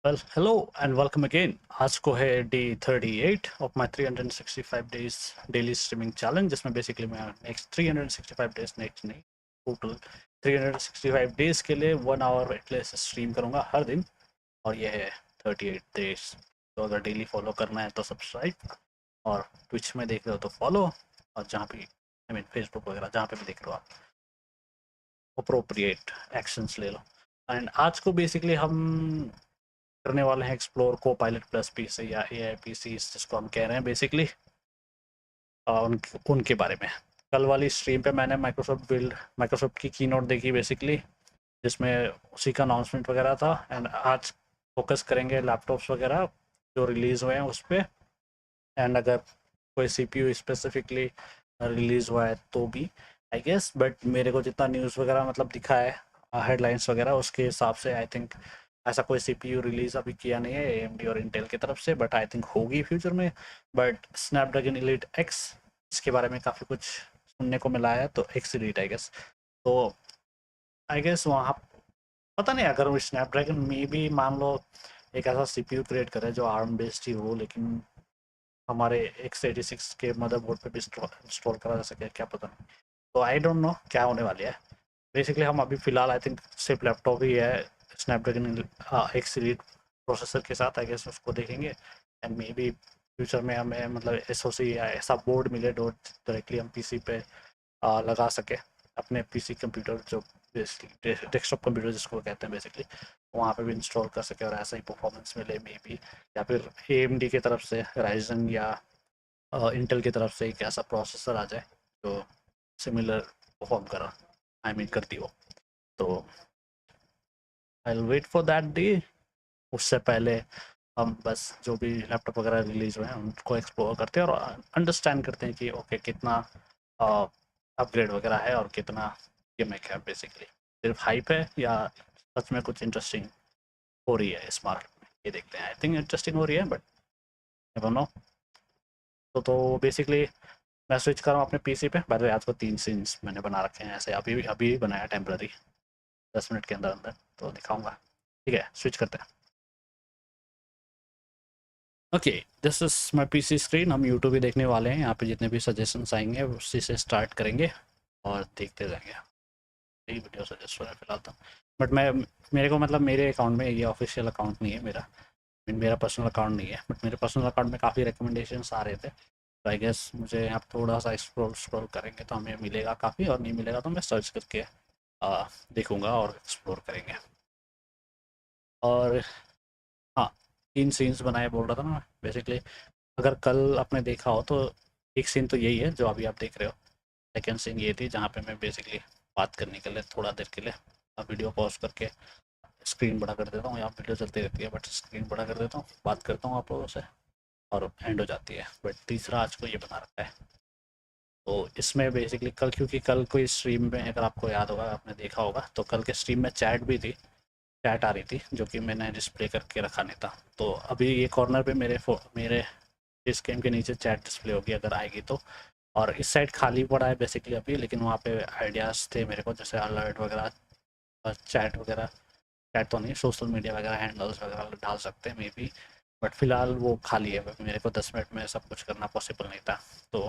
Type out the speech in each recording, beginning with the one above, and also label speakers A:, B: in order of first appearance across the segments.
A: Well hello and welcome again. आज को है day 38 of my 365 days daily streaming challenge, जिसमें बेसिकली मैं नेक्स्ट 365 डेज नेक्स्ट नहीं टोटल 365 डेज के लिए 1 आवर एटलीस्ट स्ट्रीम करूँगा हर दिन। और ये है 38 डेज। तो अगर डेली फॉलो करना है तो सब्सक्राइब, और ट्विच में देख रहे हो तो फॉलो, और जहाँ भी आई मीन फेसबुक वगैरह जहाँ पे भी देख रहे हो आप अप्रोप्रिएट एक्शंस ले लो। एंड आज को बेसिकली हम करने वाले हैं एक्सप्लोर को पायलट प्लस पी से या AI PCs जिसको हम कह रहे हैं बेसिकली, उनके बारे में। कल वाली स्ट्रीम पे मैंने माइक्रोसॉफ्ट की कीनोट देखी बेसिकली, जिसमें उसी का अनाउंसमेंट वगैरह था। एंड आज फोकस करेंगे लैपटॉप्स वगैरह जो रिलीज़ हुए हैं उस पर। एंड अगर कोई CPU स्पेसिफिकली रिलीज़ हुआ है तो भी आई गेस, बट मेरे को जितना न्यूज़ वगैरह मतलब दिखा है हेडलाइंस वगैरह उसके हिसाब से आई थिंक ऐसा कोई CPU रिलीज़ अभी किया नहीं है AMD और इंटेल की तरफ से, बट आई थिंक होगी फ्यूचर में। बट स्नैपड्रैगन एलिट एक्स, इसके बारे में काफ़ी कुछ सुनने को मिला है, तो एक्स एलिट आई गेस। तो आई गेस वहाँ पता नहीं, अगर वो स्नैपड्रैगन में भी मान लो एक ऐसा CPU क्रिएट करे जो ARM बेस्ड ही हो, लेकिन हमारे x86 के मदरबोर्ड पे भी इंस्टॉल करा जा सके, क्या पता नहीं। तो आई डोंट नो क्या होने वाली है। बेसिकली हम अभी फ़िलहाल आई थिंक सिर्फ लैपटॉप ही है स्नैपड्रैगन एक्स एलीट प्रोसेसर के साथ, आई गेस उसको देखेंगे। एंड मे बी फ्यूचर में हमें मतलब SoC या ऐसा बोर्ड मिले जो डायरेक्टली हम PC पे लगा सके अपने PC कंप्यूटर, जो डेस्कटॉप कंप्यूटर जिसको कहते हैं बेसिकली, वहाँ पे भी इंस्टॉल कर सके और ऐसा ही परफॉर्मेंस मिले मे बी। या फिर AMD की तरफ से राइजन या इंटेल की तरफ से एक ऐसा प्रोसेसर आ जाए जो सिमिलर परफॉर्म करा, आई मीन करती हो। तो I will wait for that day. उससे पहले हम बस जो भी लैपटॉप वगैरह रिलीज हुए हैं उनको एक्सप्लोर करते हैं और अंडरस्टैंड करते हैं कि ओके कितना अपग्रेड वगैरह है और कितना गिमिक है बेसिकली। सिर्फ हाइप है या सच में कुछ इंटरेस्टिंग हो रही है इस मार्केट में, ये देखते हैं। आई थिंक इंटरेस्टिंग हो रही है, बट नेवर नो। तो बेसिकली मैं स्विच कर रहा हूँ अपने PC पे। बाय द वे आज को 3 सीन्स मैंने बना रखे हैं ऐसे, अभी अभी बनाया टेम्पररी, 10 मिनट के अंदर अंदर तो दिखाऊंगा। ठीक है, स्विच करते हैं। Okay, this is my PC screen. हम यूट्यूब ही देखने वाले हैं। यहाँ पे जितने भी सजेशंस आएंगे उसी से स्टार्ट करेंगे और देखते जाएंगे। यही वीडियो सजेस्ट हो रहा है फिलहाल तो। बट मैं मेरे को मतलब मेरे अकाउंट में, ये ऑफिशियल अकाउंट नहीं है मेरा, मेरा पर्सनल अकाउंट नहीं है, बट मेरे पर्सनल अकाउंट में काफ़ी रिकमेंडेशंस आ रहे थे। तो आई गेस मुझे आप थोड़ा सा एक्सप्लोर स्क्रॉल करेंगे तो हमें मिलेगा काफ़ी, और नहीं मिलेगा तो मैं सर्च करके देखूंगा और एक्सप्लोर करेंगे। और हाँ, 3 सीन्स बनाए बोल रहा था ना बेसिकली। अगर कल आपने देखा हो तो एक सीन तो यही है जो अभी आप देख रहे हो। सेकेंड सीन ये थी जहाँ पे मैं बेसिकली बात करने के लिए थोड़ा देर के लिए वीडियो पॉज करके स्क्रीन बड़ा कर देता हूँ, या वीडियो चलती रहती है बट स्क्रीन बड़ा कर देता हूँ, बात करता हूँ आप लोगों से और एंड हो जाती है। बट तीसरा आज को ये बना रखा है। तो इसमें बेसिकली कल, क्योंकि कल कोई स्ट्रीम में अगर आपको याद होगा, आपने देखा होगा, तो कल के स्ट्रीम में चैट भी थी, चैट आ रही थी जो कि मैंने डिस्प्ले करके रखा नहीं था। तो अभी ये कॉर्नर पे मेरे इस गेम के नीचे चैट डिस्प्ले होगी अगर आएगी तो। और इस साइड खाली पड़ा है बेसिकली अभी, लेकिन वहाँ पे आइडियाज़ थे मेरे को, जैसे अलर्ट वगैरह, चैट वगैरह, चैट तो नहीं, सोशल मीडिया वगैरह हैंडल्स वगैरह डाल सकते हैं मे बी। बट फिलहाल वो खाली है, मेरे को 10 मिनट में सब कुछ करना पॉसिबल नहीं था, तो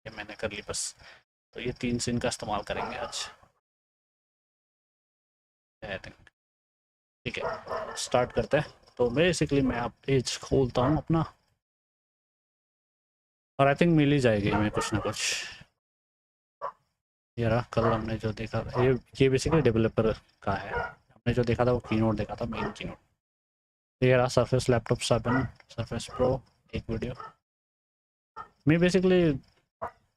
A: ये मैंने कर ली बस। तो ये 3 सीन का इस्तेमाल करेंगे आज, आई थिंक। ठीक है, स्टार्ट करते हैं। तो बेसिकली मैं आप पेज खोलता हूँ अपना, और आई थिंक मिल ही जाएगी हमें कुछ ना कुछ। ये रहा कल हमने जो देखा था, ये बेसिकली डेवलपर का है। हमने जो देखा था वो कीनोट देखा था, मेन कीनोट। ये रहा सरफेस लैपटॉप 7 सरफेस प्रो, एक वीडियो। मैं बेसिकली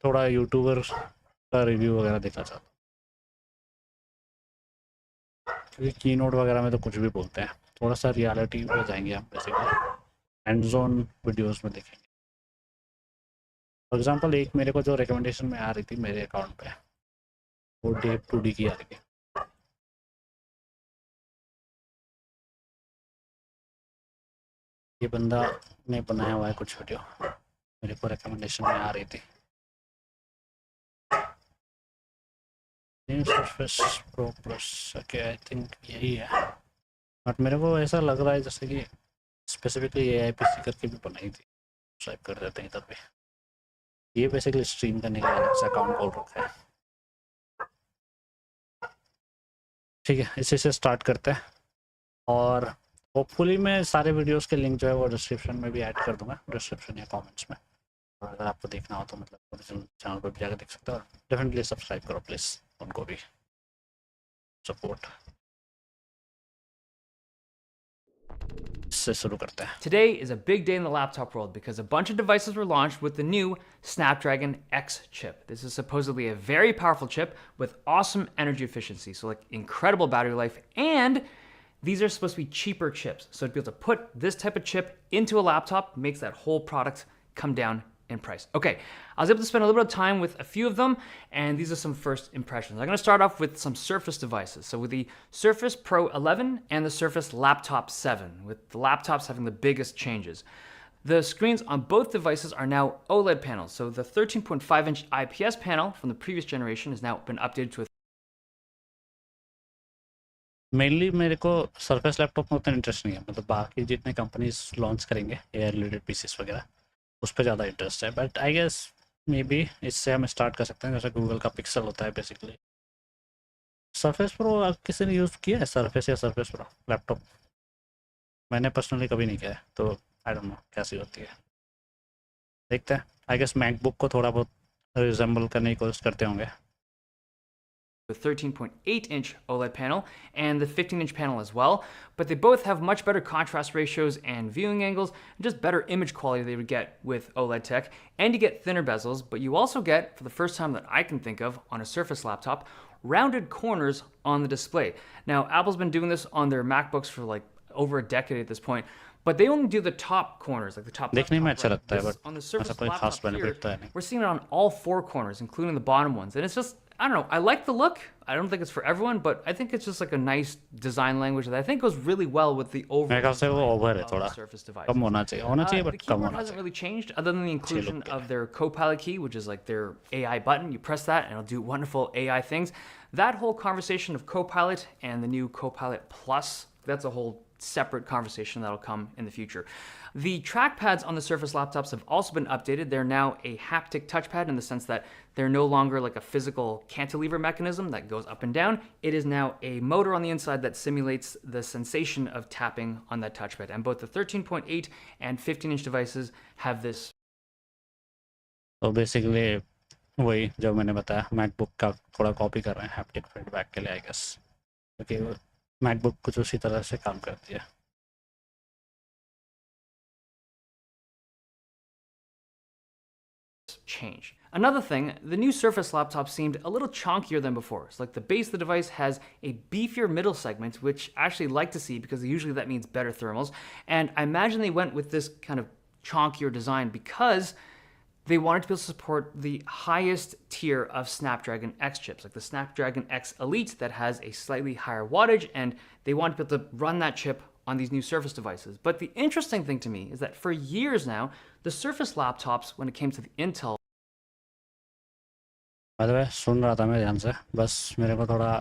A: थोड़ा यूट्यूबर का रिव्यू वगैरह देखना चाहता हूँ, क्योंकि कीनोट वगैरह में तो कुछ भी बोलते हैं। थोड़ा सा रियलिटी में जाएंगे हम बेसिकली, हैंड जोन वीडियोज़ में देखेंगे। फॉर एग्जांपल एक मेरे को जो रिकमेंडेशन में आ रही थी मेरे अकाउंट पे, वो डेव 2D की आ रही थी। ये बंदा ने बनाया हुआ है कुछ वीडियो, मेरे को रिकमेंडेशन में आ रही थी। New surface pro plus, okay I think यही है। बट मेरे को ऐसा लग रहा है जैसे कि स्पेसिफिकली AI PC करके भी बनाई थी, स्वाइप कर देते हैं इधर पे। ये बेसिकली स्ट्रीम करने का अलग से अकाउंट खोल रखा है। ठीक है, इसी से स्टार्ट करते हैं और होपफुली मैं सारे वीडियोस के लिंक जो है वो डिस्क्रिप्शन में भी ऐड कर दूंगा, डिस्क्रिप्शन या कमेंट्स में। और अगर आपको देखना हो तो मतलब चैनल पर भी जाकर देख सकते हो। और डेफिनेटली सब्सक्राइब करो प्लीज़, उनको भी सपोर्ट। इससे शुरू करते हैं।
B: Today is a big day in the laptop world because a bunch of devices were launched with the new Snapdragon X chip. This is supposedly a very powerful chip with awesome energy efficiency, so like incredible battery life, and these are supposed to be cheaper chips. So to be able to put this type of chip into a laptop makes that whole product come down in price. Okay, I was able to spend a little bit of time with a few of them, and these are some first impressions. I'm going to start off with some Surface devices. So with the Surface Pro 11 and the Surface Laptop 7, with the laptops having the biggest changes. The screens on both devices are now OLED panels. So the 13.5-inch IPS panel from the previous generation has now been updated to a
A: mainly मेरे को surface laptop में उतना interest नहीं है, मतलब बाकी जितने companies launch करेंगे AI रिलेटेड पीसीस वगैरह उस पर ज़्यादा इंटरेस्ट है। But I guess maybe इससे हम स्टार्ट कर सकते हैं, जैसे गूगल का पिक्सल होता है बेसिकली। सरफेस प्रो किसी ने यूज़ किया है, सरफेस या सरफेस प्रो लैपटॉप? मैंने पर्सनली कभी नहीं किया है, तो आई डोंट नो कैसी होती है, देखते हैं। आई गेस मैकबुक को थोड़ा बहुत रिजेंबल करने की कोशिश करते होंगे।
B: with 13.8-inch OLED panel and the 15-inch panel as well, but they both have much better contrast ratios and viewing angles, and just better image quality they would get with OLED tech, and you get thinner bezels, but you also get, for the first time that I can think of on a Surface laptop, rounded corners on the display. Now, Apple's been doing this on their MacBooks for like over a decade at this point, but they only do the top corners, like the top left,
A: देखने में
B: top
A: अच्छा
B: right.
A: लगता है,
B: This-
A: but
B: on the
A: ऐसा
B: Surface
A: कोई खास
B: laptop here,
A: benefit तो है नहीं।
B: we're seeing it on all four corners, including the bottom ones, and it's just, I don't know, I like the look. I don't think it's for everyone, but I think it's just like a nice design language that I think goes really well with the
A: मेरे
B: overall
A: ख्याल से वो
B: design
A: over है
B: of
A: थोड़ा,
B: the Surface device.
A: कम होना चाहिए
B: The
A: but come
B: keyboard
A: होना
B: hasn't
A: चाहिए।
B: really changed other than the inclusion
A: look
B: of their Copilot key, which is like their AI button. You press that and it'll do wonderful AI things. That whole conversation of Copilot and the new Copilot Plus, that's a whole separate conversation that'll come in the future. The trackpads on the Surface laptops have also been updated. They're now a haptic touchpad in the sense that they're no longer like a physical cantilever mechanism that goes up and down. It is now a motor on the inside that simulates the sensation of tapping on that touchpad. And both the 13.8 and 15-inch devices have this.
A: तो basically वही जो मैंने बताया, MacBook का थोड़ा copy कर रहे हैं हैप्टिक फीडबैक के लिए आई गेस, क्योंकि मैकबुक कुछ उसी तरह से काम करती है।
B: Change. Another thing, the new Surface laptop seemed a little chonkier than before. It's like the base of the device has a beefier middle segment, which I actually like to see because usually that means better thermals. And I imagine they went with this kind of chonkier design because they wanted to be able to support the highest tier of Snapdragon X chips, like the Snapdragon X Elite that has a slightly higher wattage, and they wanted to be able to run that chip on these new Surface devices. But the interesting thing to me is that for years now, the Surface laptops, when it came to the Intel,
A: by the way सुन रहा था मैं ध्यान से, बस मेरे को थोड़ा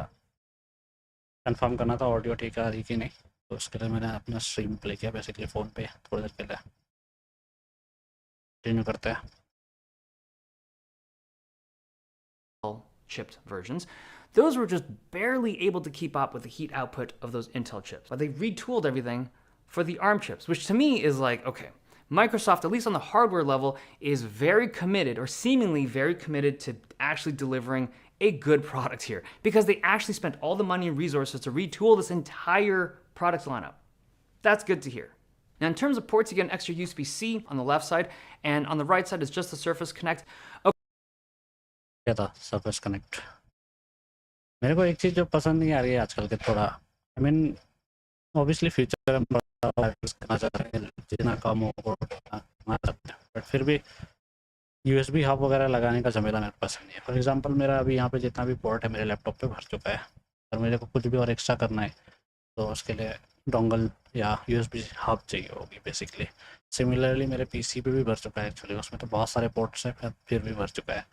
A: कंफर्म करना था ऑडियो ठीक आ रही कि नहीं, तो उसके लिए मैंने अपना स्ट्रीम प्ले किया बेसिकली फ़ोन पे थोड़ी देर के लिए। कंटिन्यू करते हैं।
B: chipped versions, those were just barely able to keep up with the heat output of those Intel chips. But they retooled everything for the ARM chips, which to me is like, okay, Microsoft, at least on the hardware level, is very committed, or seemingly very committed, to actually delivering a good product here, because they actually spent all the money and resources to retool this entire product lineup. That's good to hear. Now, in terms of ports, you get an extra USB-C on the left side, and on the right side is just the Surface Connect.
A: क्या था surface connect? मेरे को एक चीज़ जो पसंद नहीं आ रही है आजकल के, थोड़ा आई मीन ऑब्वियसली फ्यूचर में करना चाहते हैं, जितना कम हो करना चाहते हैं, बट फिर भी USB हब वगैरह लगाने का झमेला मेरे को पसंद नहीं है। फॉर एग्जांपल मेरा अभी यहाँ पे जितना भी पोर्ट है मेरे लैपटॉप पे भर चुका है, और मेरे को कुछ भी और एक्स्ट्रा करना है तो उसके लिए डोंगल या USB हब चाहिए होगी बेसिकली। सिमिलरली मेरे PC पे भी भर चुका है एक्चुअली, उसमें तो बहुत सारे पोर्ट्स हैं फिर भी भर चुका है।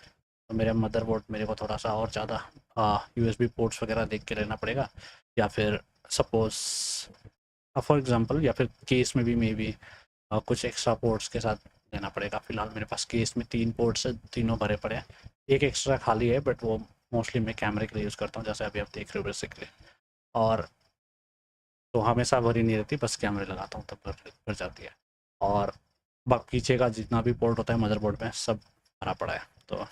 A: तो मेरे मदरबोर्ड मेरे को थोड़ा सा और ज़्यादा USB पोर्ट्स वगैरह देख के लेना पड़ेगा, या फिर सपोज़ फॉर एग्जांपल, या फिर केस में भी मे बी कुछ एक्स्ट्रा पोर्ट्स के साथ लेना पड़ेगा। फिलहाल मेरे पास केस में 3 पोर्ट्स है, तीनों भरे पड़े हैं, एक एक्स्ट्रा खाली है, बट वो मोस्टली मैं कैमरे के लिए यूज़ करता हूँ, जैसे अभी आप देख रहे हो बेसिकली। और तो हमेशा भरी नहीं रहती, बस कैमरे लगाता हूँ तब भर जाती है। और पीछे का जितना भी पोर्ट होता है मदरबोर्ड में सब भरा पड़ा है। तो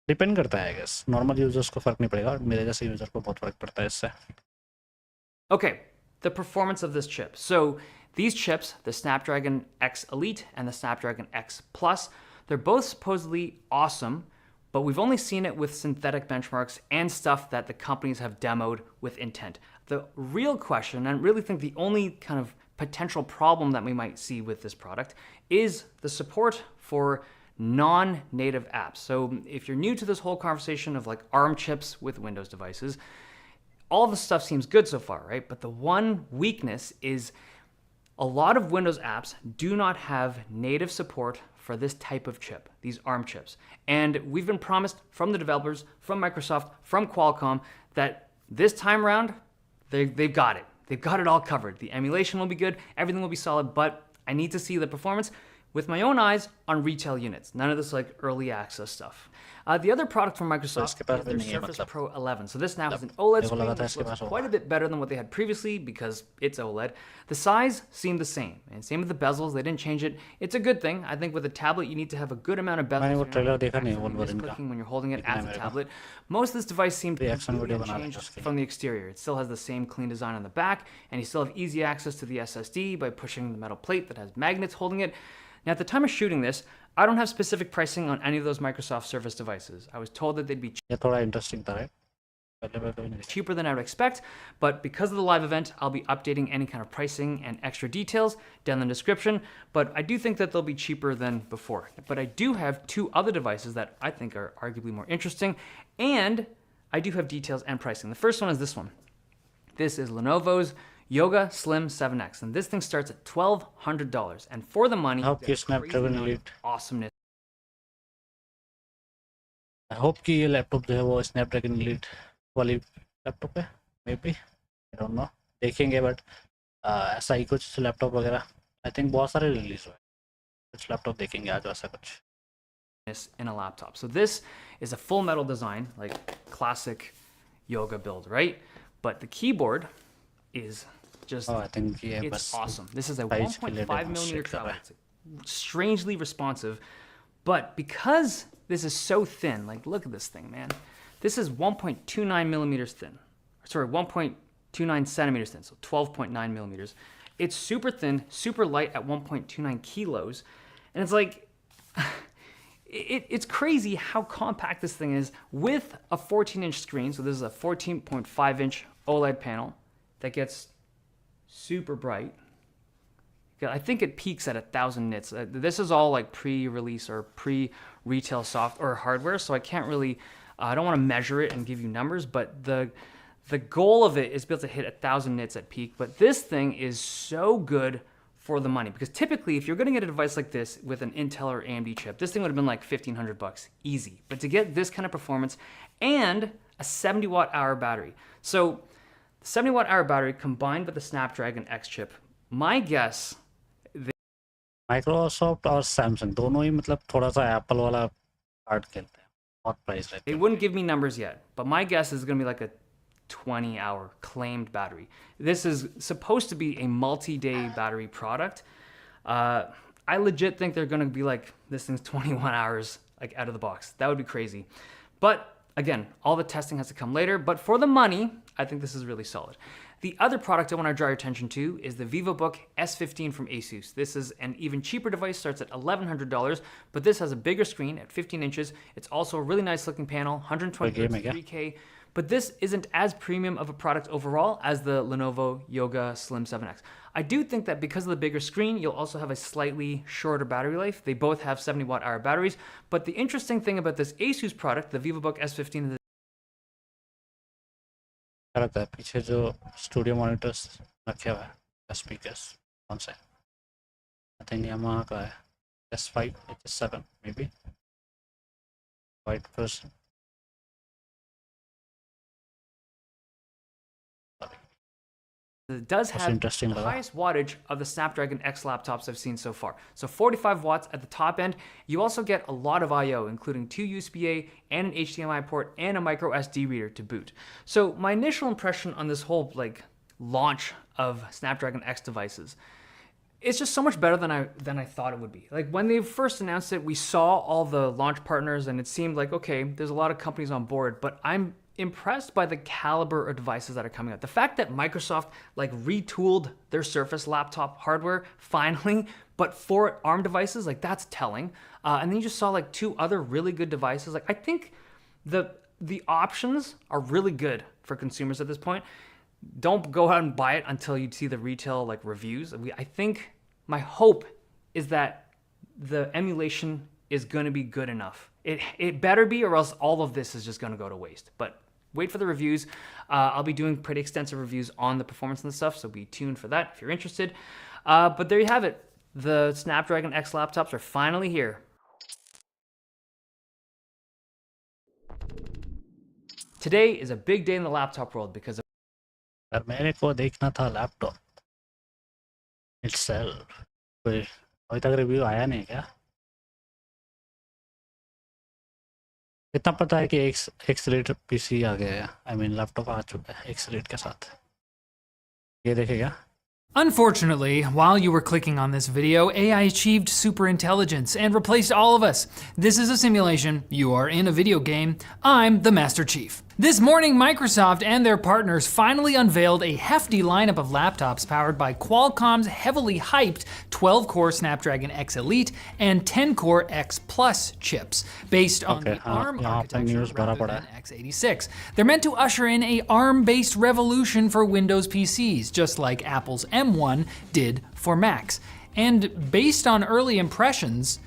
A: डिपेंड करता है, आई गेस नॉर्मल यूजर्स को फ़र्क नहीं पड़ेगा, और मेरे जैसे यूज़र को बहुत फ़र्क पड़ता है इससे।
B: Okay, the performance of this chip. So these chips, the Snapdragon X Elite and the Snapdragon X Plus, they're both supposedly awesome, but we've only seen it with synthetic benchmarks and stuff that the companies have demoed with intent. The real question, and I really think the only kind of potential problem that we might see with this product, is the support for non-native apps. So if you're new to this whole conversation of like ARM chips with Windows devices, all the stuff seems good so far, right? But the one weakness is a lot of Windows apps do not have native support for this type of chip, these ARM chips. And we've been promised from the developers, from Microsoft, from Qualcomm, that this time around, they've got it. They've got it all covered. The emulation will be good, everything will be solid, but I need to see the performance with my own eyes on retail units. None of this like early access stuff. The other product from Microsoft is their Surface Pro 11. So this now has an OLED screen, which looks quite a bit better than what they had previously because it's OLED. The size seemed the same, and same with the bezels. They didn't change it. It's a good thing. I think with a tablet, you need to have a good amount of bezels. So you're not accidentally misclicking when you're holding it as a tablet. Most of this device seemed completely unchanged from the exterior. It still has the same clean design on the back, and you still have easy access to the SSD by pushing the metal plate that has magnets holding it. Now, at the time of shooting this, I don't have specific pricing on any of those Microsoft Surface devices. I was told that they'd be cheaper than I would expect, but because of the live event, I'll be updating any kind of pricing and extra details down in the description, but I do think that they'll be cheaper than before. But I do have 2 other devices that I think are arguably more interesting, and I do have details and pricing. The first one is this one. This is Lenovo's Yoga Slim 7X, and this thing starts at $1,200, and for the money,
A: I hope कि Snapdragon Elite,
B: awesomeness.
A: I hope कि ये laptop जो है वो Snapdragon Elite वाली laptop है, may be, I don't no, देखेंगे। But ऐसा ही कुछ लैपटॉप वगैरह आई थिंक बहुत सारे रिलीज हुए, कुछ लैपटॉप देखेंगे आज वैसा कुछ
B: in a laptop. So this is a full metal design, like classic yoga build, right? But the keyboard is just,
A: I think
B: it's awesome. This is a 1.5 millimeter travel. It's strangely responsive, but because this is so thin, like look at this thing, man. This is 1.29 millimeters thin. Sorry, 1.29 centimeters thin, so 12.9 millimeters. It's super thin, super light at 1.29 kilos, and it's like, it's crazy how compact this thing is with a 14-inch screen. So this is a 14.5-inch OLED panel that gets super bright. I think it peaks at 1,000 nits. This is all like pre-release or pre-retail soft or hardware, so I can't really, I don't want to measure it and give you numbers, but the goal of it is to be able to hit 1,000 nits at peak. But this thing is so good for the money, because typically if you're going to get a device like this with an Intel or AMD chip, this thing would have been like $1,500 easy. But to get this kind of performance and a 70 watt hour battery, so the 70 watt hour battery combined with the Snapdragon X chip, my guess,
A: Microsoft और Samsung दोनों ही मतलब थोड़ा सा Apple वाला card खेलते हैं, बहुत price रहती
B: they
A: है।
B: wouldn't give me numbers yet, but my guess is going to be like a 20-hour claimed battery. This is supposed to be a multi-day battery product. I legit think they're going to be like, this thing's 21 hours like out of the box. That would be crazy. But again, all the testing has to come later, but for the money, I think this is really solid. The other product I want to draw your attention to is the VivoBook S15 from Asus. This is an even cheaper device, starts at $1,100, but this has a bigger screen at 15 inches. It's also a really nice looking panel, 120 Hz, 3K, but this isn't as premium of a product overall as the Lenovo Yoga Slim 7X. I do think that because of the bigger screen, you'll also have a slightly shorter battery life. They both have 70 watt hour batteries, but the interesting thing about this Asus product, the VivoBook S15,
A: रहता है पीछे जो studio monitors रखे हुए हैं speakers कौन से, I think Yamaha का है S5 HS7 may be, white person,
B: It does have
A: interesting
B: the
A: लगा.
B: highest wattage of the Snapdragon X laptops I've seen so far. So 45 watts at the top end. You also get a lot of I/O, including 2 USB-A and an HDMI port and a micro SD reader to boot. So my initial impression on this whole launch of Snapdragon X devices, it's just so much better than I thought it would be. Like when they first announced it, we saw all the launch partners and it seemed like, okay, there's a lot of companies on board, but I'm impressed by the caliber of devices that are coming out. The fact that Microsoft retooled their Surface laptop hardware finally, but for ARM devices, that's telling. And then you just saw 2 other really good devices. I think the options are really good for consumers at this point. Don't go out and buy it until you see the retail reviews. I think my hope is that the emulation is going to be good enough. It better be, or else all of this is just going to go to waste. But wait for the reviews. I'll be doing pretty extensive reviews on the performance and stuff, so be tuned for that if you're interested. But there you have it. The Snapdragon X laptops are finally here. Today is a big day in the laptop world because
A: यार मेरे को देखना था laptop itself. कोई अभी तक review आया नहीं क्या? इतना पता है कि X Elite PC आ गया है. I mean लैपटॉप आ चुका है X Elite के साथ. ये देखेगा?
C: Unfortunately, while you were clicking on this video, AI achieved superintelligence and replaced all of us. This is a simulation. You are in a video game. I'm the Master Chief. This morning, Microsoft and their partners finally unveiled a hefty lineup of laptops powered by Qualcomm's heavily hyped 12-core Snapdragon X Elite and 10-core X Plus chips, based on the ARM architecture rather than x86. They're meant to usher in a ARM-based revolution for Windows PCs, just like Apple's M1 did for Macs. And based on early impressions,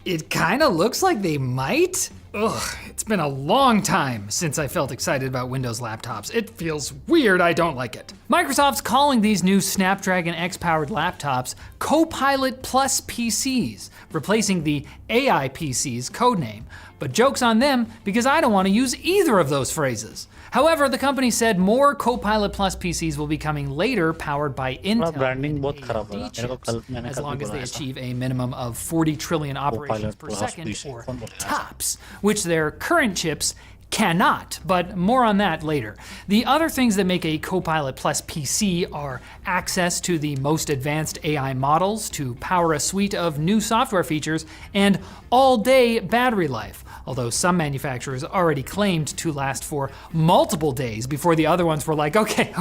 C: it kinda looks like they might. Ugh, it's been a long time since I felt excited about Windows laptops. It feels weird, I don't like it. Microsoft's calling these new Snapdragon X-powered laptops Copilot Plus PCs, replacing the AI PCs codename. But joke's on them, because I don't want to use either of those phrases. However, the company said more Copilot Plus PCs will be coming later, powered by Intel
A: branding
C: and
A: बहुत खराब
C: AMD
A: लगा.
C: chips, as long as they achieve a minimum of 40 trillion operations per second, or TOPS, which their current chips cannot, but more on that later. The other things that make a Copilot Plus PC are access to the most advanced AI models to power a suite of new software features and all-day battery life, although some manufacturers already claimed to last for multiple days before the other ones were like, okay,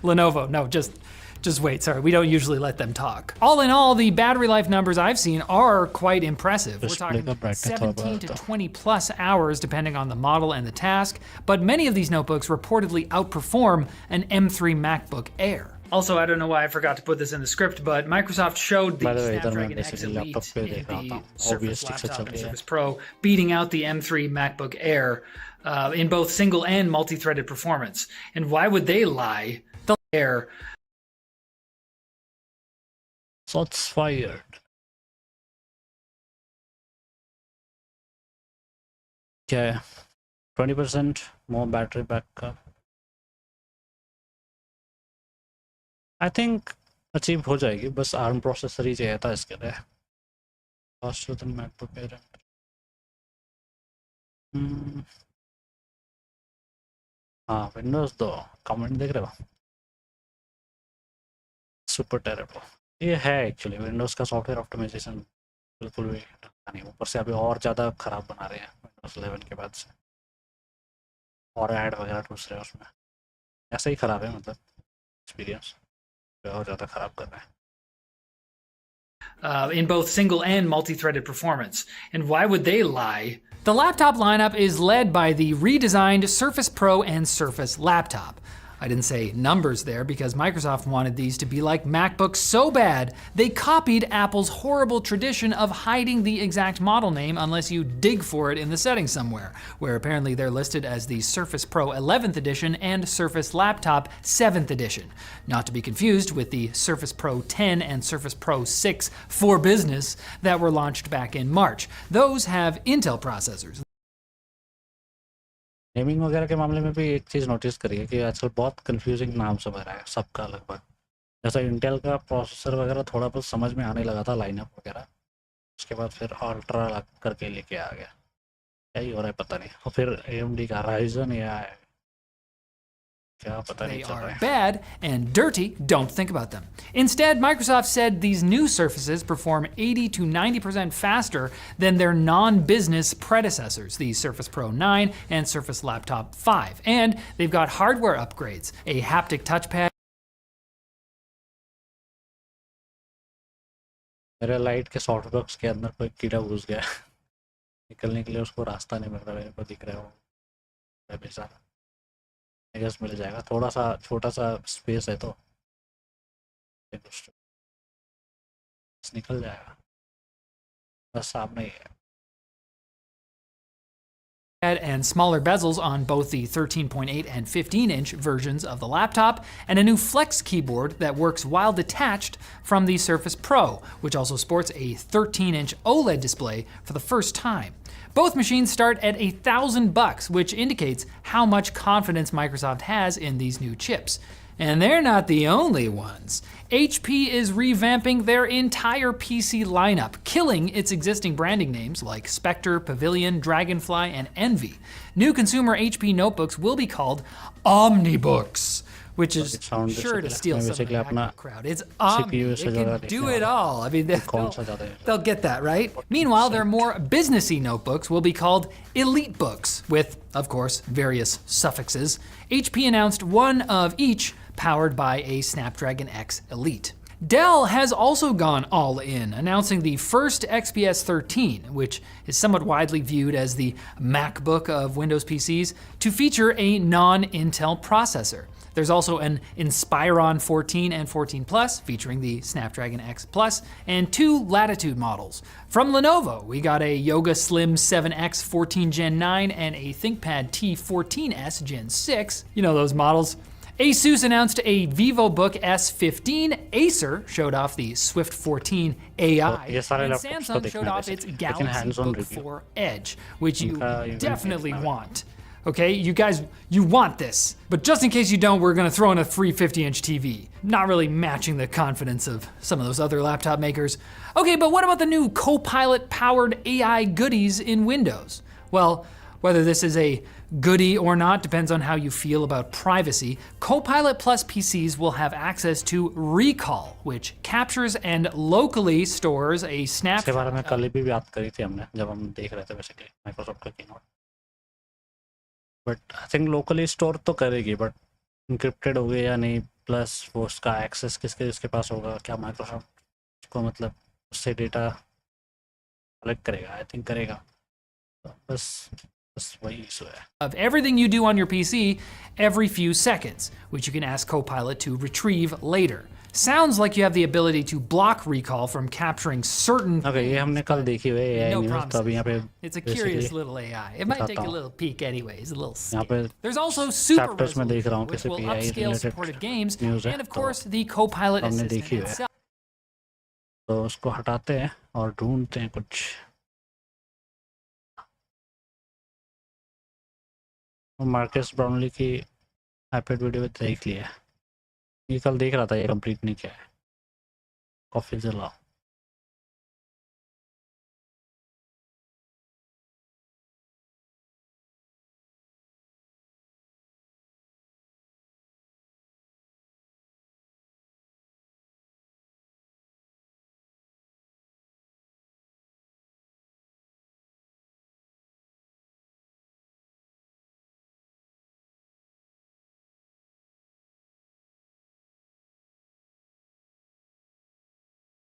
C: Lenovo, no, just wait, sorry, we don't usually let them talk. All in all, the battery life numbers I've seen are quite impressive. We're talking 17 to 20 plus hours depending on the model and the task, but many of these notebooks reportedly outperform an M3 MacBook Air. Also, I don't know why I forgot to put this in the script, but Microsoft showed the Snapdragon X Elite, the Surface laptop and Surface Pro, beating out the M3 MacBook Air in both single and multi-threaded performance. And why would they lie? The Air.
A: Shots fired. Okay, 20% more battery backup. I think achieve हो जाएगी, बस ARM processor ही चाहिए था इसके लिए. Faster than MacBook Air. हाँ, Windows दो. Comment देख रहे हो? Super terrible. ये है एक्चुअली विंडोज़ का सॉफ्टवेयर ऑप्टिमाइजेशन बिल्कुल भी ढंगा नहीं. ऊपर से अभी और ज़्यादा ख़राब बना रहे हैं विंडोज़ 11 के बाद से, और ऐड वगैरह घुस रहे हैं उसमें. ऐसा ही ख़राब है, मतलब एक्सपीरियंस और ज़्यादा ख़राब कर रहे हैं.
C: In both single and multi-threaded performance. And why would they lie? The laptop lineup is led by the redesigned Surface Pro and Surface Laptop. I didn't say numbers there because Microsoft wanted these to be like MacBooks so bad, they copied Apple's horrible tradition of hiding the exact model name unless you dig for it in the settings somewhere, where apparently they're listed as the Surface Pro 11th edition and Surface Laptop 7th edition. Not to be confused with the Surface Pro 10 and Surface Pro 6 for business that were launched back in March. Those have Intel processors.
A: Gaming वगैरह के मामले में भी एक चीज़ notice करी है कि आजकल बहुत कंफ्यूजिंग नाम सब आ रहा है सबका लगभग। जैसा इंटेल का प्रोसेसर वगैरह थोड़ा बहुत समझ में आने लगा था लाइनअप वगैरह, उसके बाद फिर अल्ट्रा करके लेके आ गया। क्या ही हो रहा है पता नहीं। और फिर AMD का राइजन या क्या पता नहीं
C: They
A: चल रहा
C: are
A: है।
C: bad and dirty, don't think about them. Instead, Microsoft said these new Surfaces perform 80 to 90% faster than their non-business predecessors, the Surface Pro 9 and Surface Laptop 5. And they've got hardware upgrades, a haptic touchpad.
A: मेरे light के soft box के अंदर कोई कीड़ा घुस गया। निकलने के लिए उसको रास्ता नहीं मिल रहा मेरे को, दिख रहा है वो बेचारा। आई गेस मिल जाएगा, थोड़ा सा छोटा सा स्पेस है तो निकल जाएगा, बस सामने ही है।
C: And smaller bezels on both the 13.8 and 15-inch versions of the laptop, and a new Flex keyboard that works while detached from the Surface Pro, which also sports a 13-inch OLED display for the first time. Both machines start at $1,000, which indicates how much confidence Microsoft has in these new chips. And they're not the only ones. HP is revamping their entire PC lineup, killing its existing branding names like Spectre, Pavilion, Dragonfly, and Envy. New consumer HP notebooks will be called Omnibooks, which is sure to steal some of the active crowd. It's Omni. It can do it all. I mean, they'll get that, right? Meanwhile, their more businessy notebooks will be called Elite Books, with, of course, various suffixes. HP announced one of each, powered by a Snapdragon X Elite. Dell has also gone all in, announcing the first XPS 13, which is somewhat widely viewed as the MacBook of Windows PCs, to feature a non-Intel processor. There's also an Inspiron 14 and 14 Plus, featuring the Snapdragon X Plus, and 2 Latitude models. From Lenovo, we got a Yoga Slim 7X 14 Gen 9 and a ThinkPad T14S Gen 6. You know those models. Asus announced a VivoBook S15, Acer showed off the Swift 14 AI, and Samsung showed off its Galaxy Book 4 Edge, which you definitely want. Okay, you guys, you want this. But just in case you don't, we're gonna throw in a free 50-inch TV. Not really matching the confidence of some of those other laptop makers. Okay, but what about the new Copilot powered AI goodies in Windows? Well, whether this is a goodie or not depends on how you feel about privacy. Copilot Plus PCs will have access to Recall, which captures and locally stores a snapshot.
A: इसके बारे में कल भी बात करी थी हमने जब हम देख रहे थे बेसिकली माइक्रोसॉफ्ट का keynote. But I think locally store तो करेगी, बट इनक्रिप्टेड हो गया या नहीं, प्लस वो उसका एक्सेस किसके पास होगा, क्या माइक्रोसॉफ्ट को मतलब उससे डेटा कलेक्ट करेगा? आई थिंक करेगा, बस वही इशू है।
C: Of everything you do on your PC every few seconds, which you can ask Copilot to retrieve later. Sounds like you have the ability to block Recall from capturing certain.
A: Okay, ये हमने कल देखी हुई है AI news, तो अभी यहाँ पे
C: it's a curious little AI. It might take a little peek anyways, a little scary. There's also super resolution, which will upscale supported games, and of course the Copilot assistant itself.
A: तो उसको हटाते हैं और ढूंढते हैं कुछ। Marcus Brownlee की iPad video में देख लिया, ये कल देख रहा था, ये कंप्लीट नहीं किया है। कॉफी जलाओ।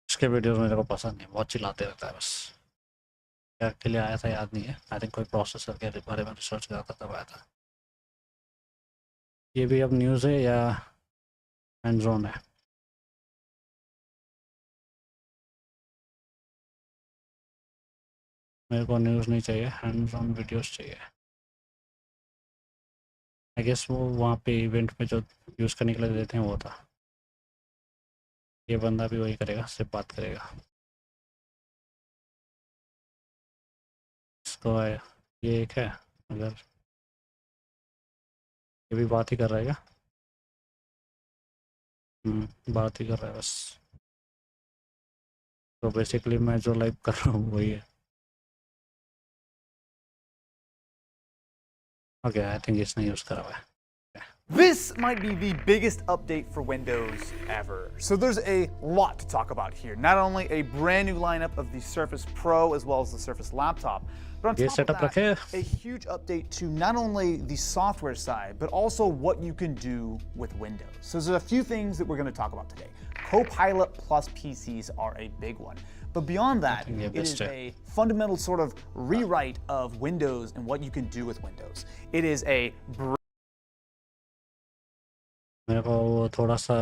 A: उसके वीडियोस मेरे को पसंद नहीं, बहुत चिल्लाते रहता है बस। क्या के लिए आया था याद नहीं है, आई थिंक कोई प्रोसेसर के बारे में रिसर्च कर रहा था तब आया था। ये भी अब न्यूज़ है या हैंड्स ऑन है? मेरे को न्यूज़ नहीं चाहिए, हैंड्स ऑन वीडियोस चाहिए। आई गेस वो वहाँ पे इवेंट में जो यूज़ करने के लिए देते हैं वो था। ये बंदा भी वही करेगा, सिर्फ बात करेगा। इसको ये एक है, अगर ये भी बात ही कर रहा है क्या? बात ही कर रहा है बस। तो बेसिकली मैं जो लाइव कर रहा हूँ वही है। ओके, आई थिंक इसने यूज़ करा हुआ है।
D: This might be the biggest update for Windows ever. So there's a lot to talk about here. Not only a brand new lineup of the Surface Pro as well as the Surface Laptop, but on
A: ये
D: top
A: setup
D: of
A: रखे
D: that, a huge update to not only the software side, but also what you can do with Windows. So there's a few things that we're going to talk about today. Copilot plus PCs are a big one. But beyond that, it is a fundamental sort of rewrite of Windows and what you can do with Windows. It is a
A: मेरे को वो थोड़ा सा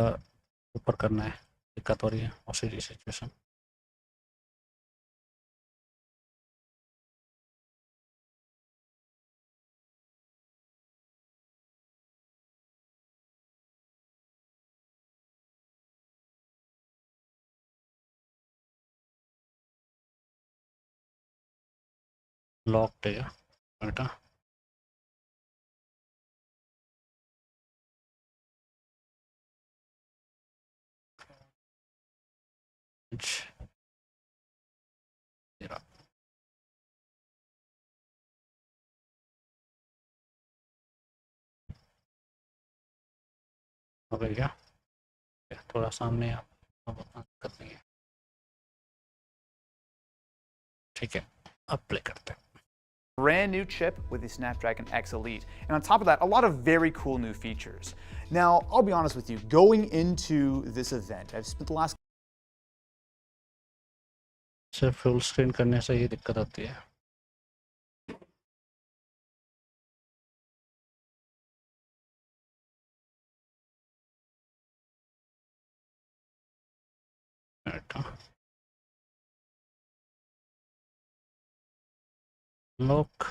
A: ऊपर करना है, दिक्कत हो रही है ऑस्ट्रेलिया सिचुएशन। लॉक्ड है बेटा। हो गया क्या? थोड़ा सामने आप दिक्कत नहीं है। ठीक है, अब प्ले करते हैं।
D: brand new chip with the Snapdragon X Elite. And on top of that, a lot of very cool new features. Now, I'll be honest with you, going into this event, I've spent the last
A: सिर्फ full screen करने से ही दिक्कत आती है। Lock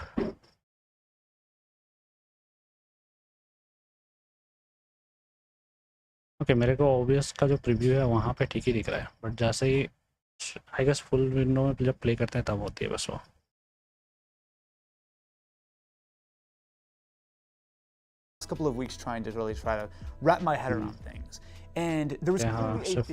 A: okay, मेरे को OBS का जो प्रीव्यू है वहाँ पे ठीक ही दिख रहा है, बट जैसे ही आई गेस फुल विंडो में जब प्ले करते हैं तब होती है बस वो।
D: couple of weeks trying to really try to wrap my head around things. And there was clearly a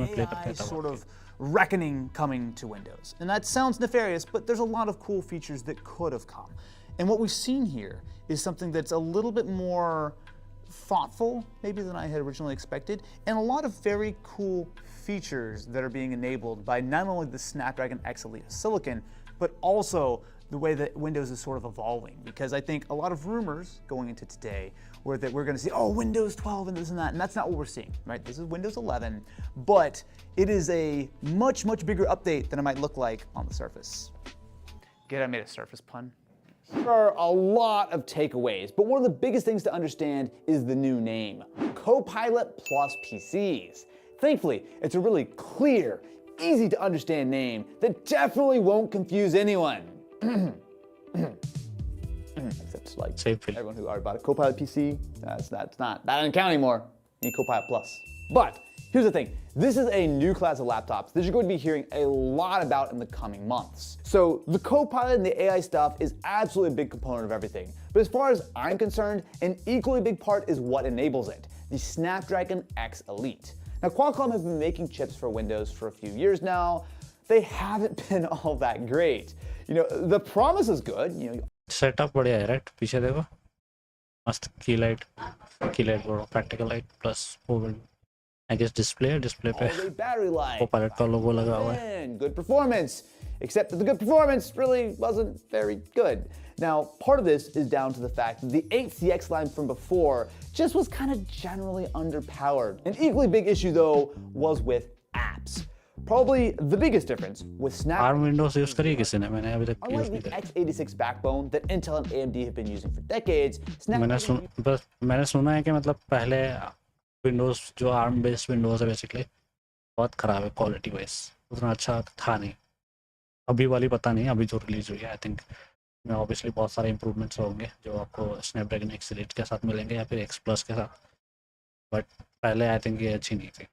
D: big AI sort of reckoning coming to Windows. And that sounds nefarious, but there's a lot of cool features that could have come. And what we've seen here is something that's a little bit more thoughtful, maybe than I had originally expected, and a lot of very cool features that are being enabled by not only the Snapdragon X Elite silicon, but also the way that Windows is sort of evolving. Because I think a lot of rumors going into today were that we're going to see, oh, Windows 12 and this and that, and that's not what we're seeing, right? This is Windows 11, but it is a much, much bigger update than it might look like on the surface. Get, I made a Surface pun. There are a lot of takeaways, but one of the biggest things to understand is the new name, Copilot plus PCs. Thankfully, it's a really clear, easy to understand name that definitely won't confuse anyone. Except like everyone who already bought a Copilot PC, that doesn't count anymore. You need Copilot Plus. But here's the thing, this is a new class of laptops that you're going to be hearing a lot about in the coming months. So the Copilot and the AI stuff is absolutely a big component of everything. But as far as I'm concerned, an equally big part is what enables it, the Snapdragon X Elite. Now Qualcomm have been making chips for Windows for a few years now. They haven't been all that great. You know, the promise is good. You know,
A: setup बढ़िया है, right? पीछे देखो, मस्त की light बोलो, practical light plus वो I guess display पे Copilot का लोगो लगा हुआ है।
D: Good performance, except that the good performance really wasn't very good. Now, part of this is down to the fact that the 8CX line from before just was kind of generally underpowered. An equally big issue, though, was with apps. Probably the biggest difference with Snapdragon.
A: Windows use करी किसी ने? मैंने अभी तक use नहीं
D: करी। X86 backbone that Intel and AMD have been using for decades.
A: मैंने सुना है कि मतलब पहले Windows जो ARM based Windows है बेसिकली बहुत खराब है क्वालिटी वाइज, उतना अच्छा था नहीं। अभी वाली पता नहीं, अभी जो रिलीज हुई है आई थिंक में ऑब्वियसली बहुत सारे इंप्रूवमेंट्स होंगे जो आपको Snapdragon X Elite के साथ मिलेंगे या फिर X Plus के साथ, बट पहले आई थिंक ये अच्छी नहीं थी।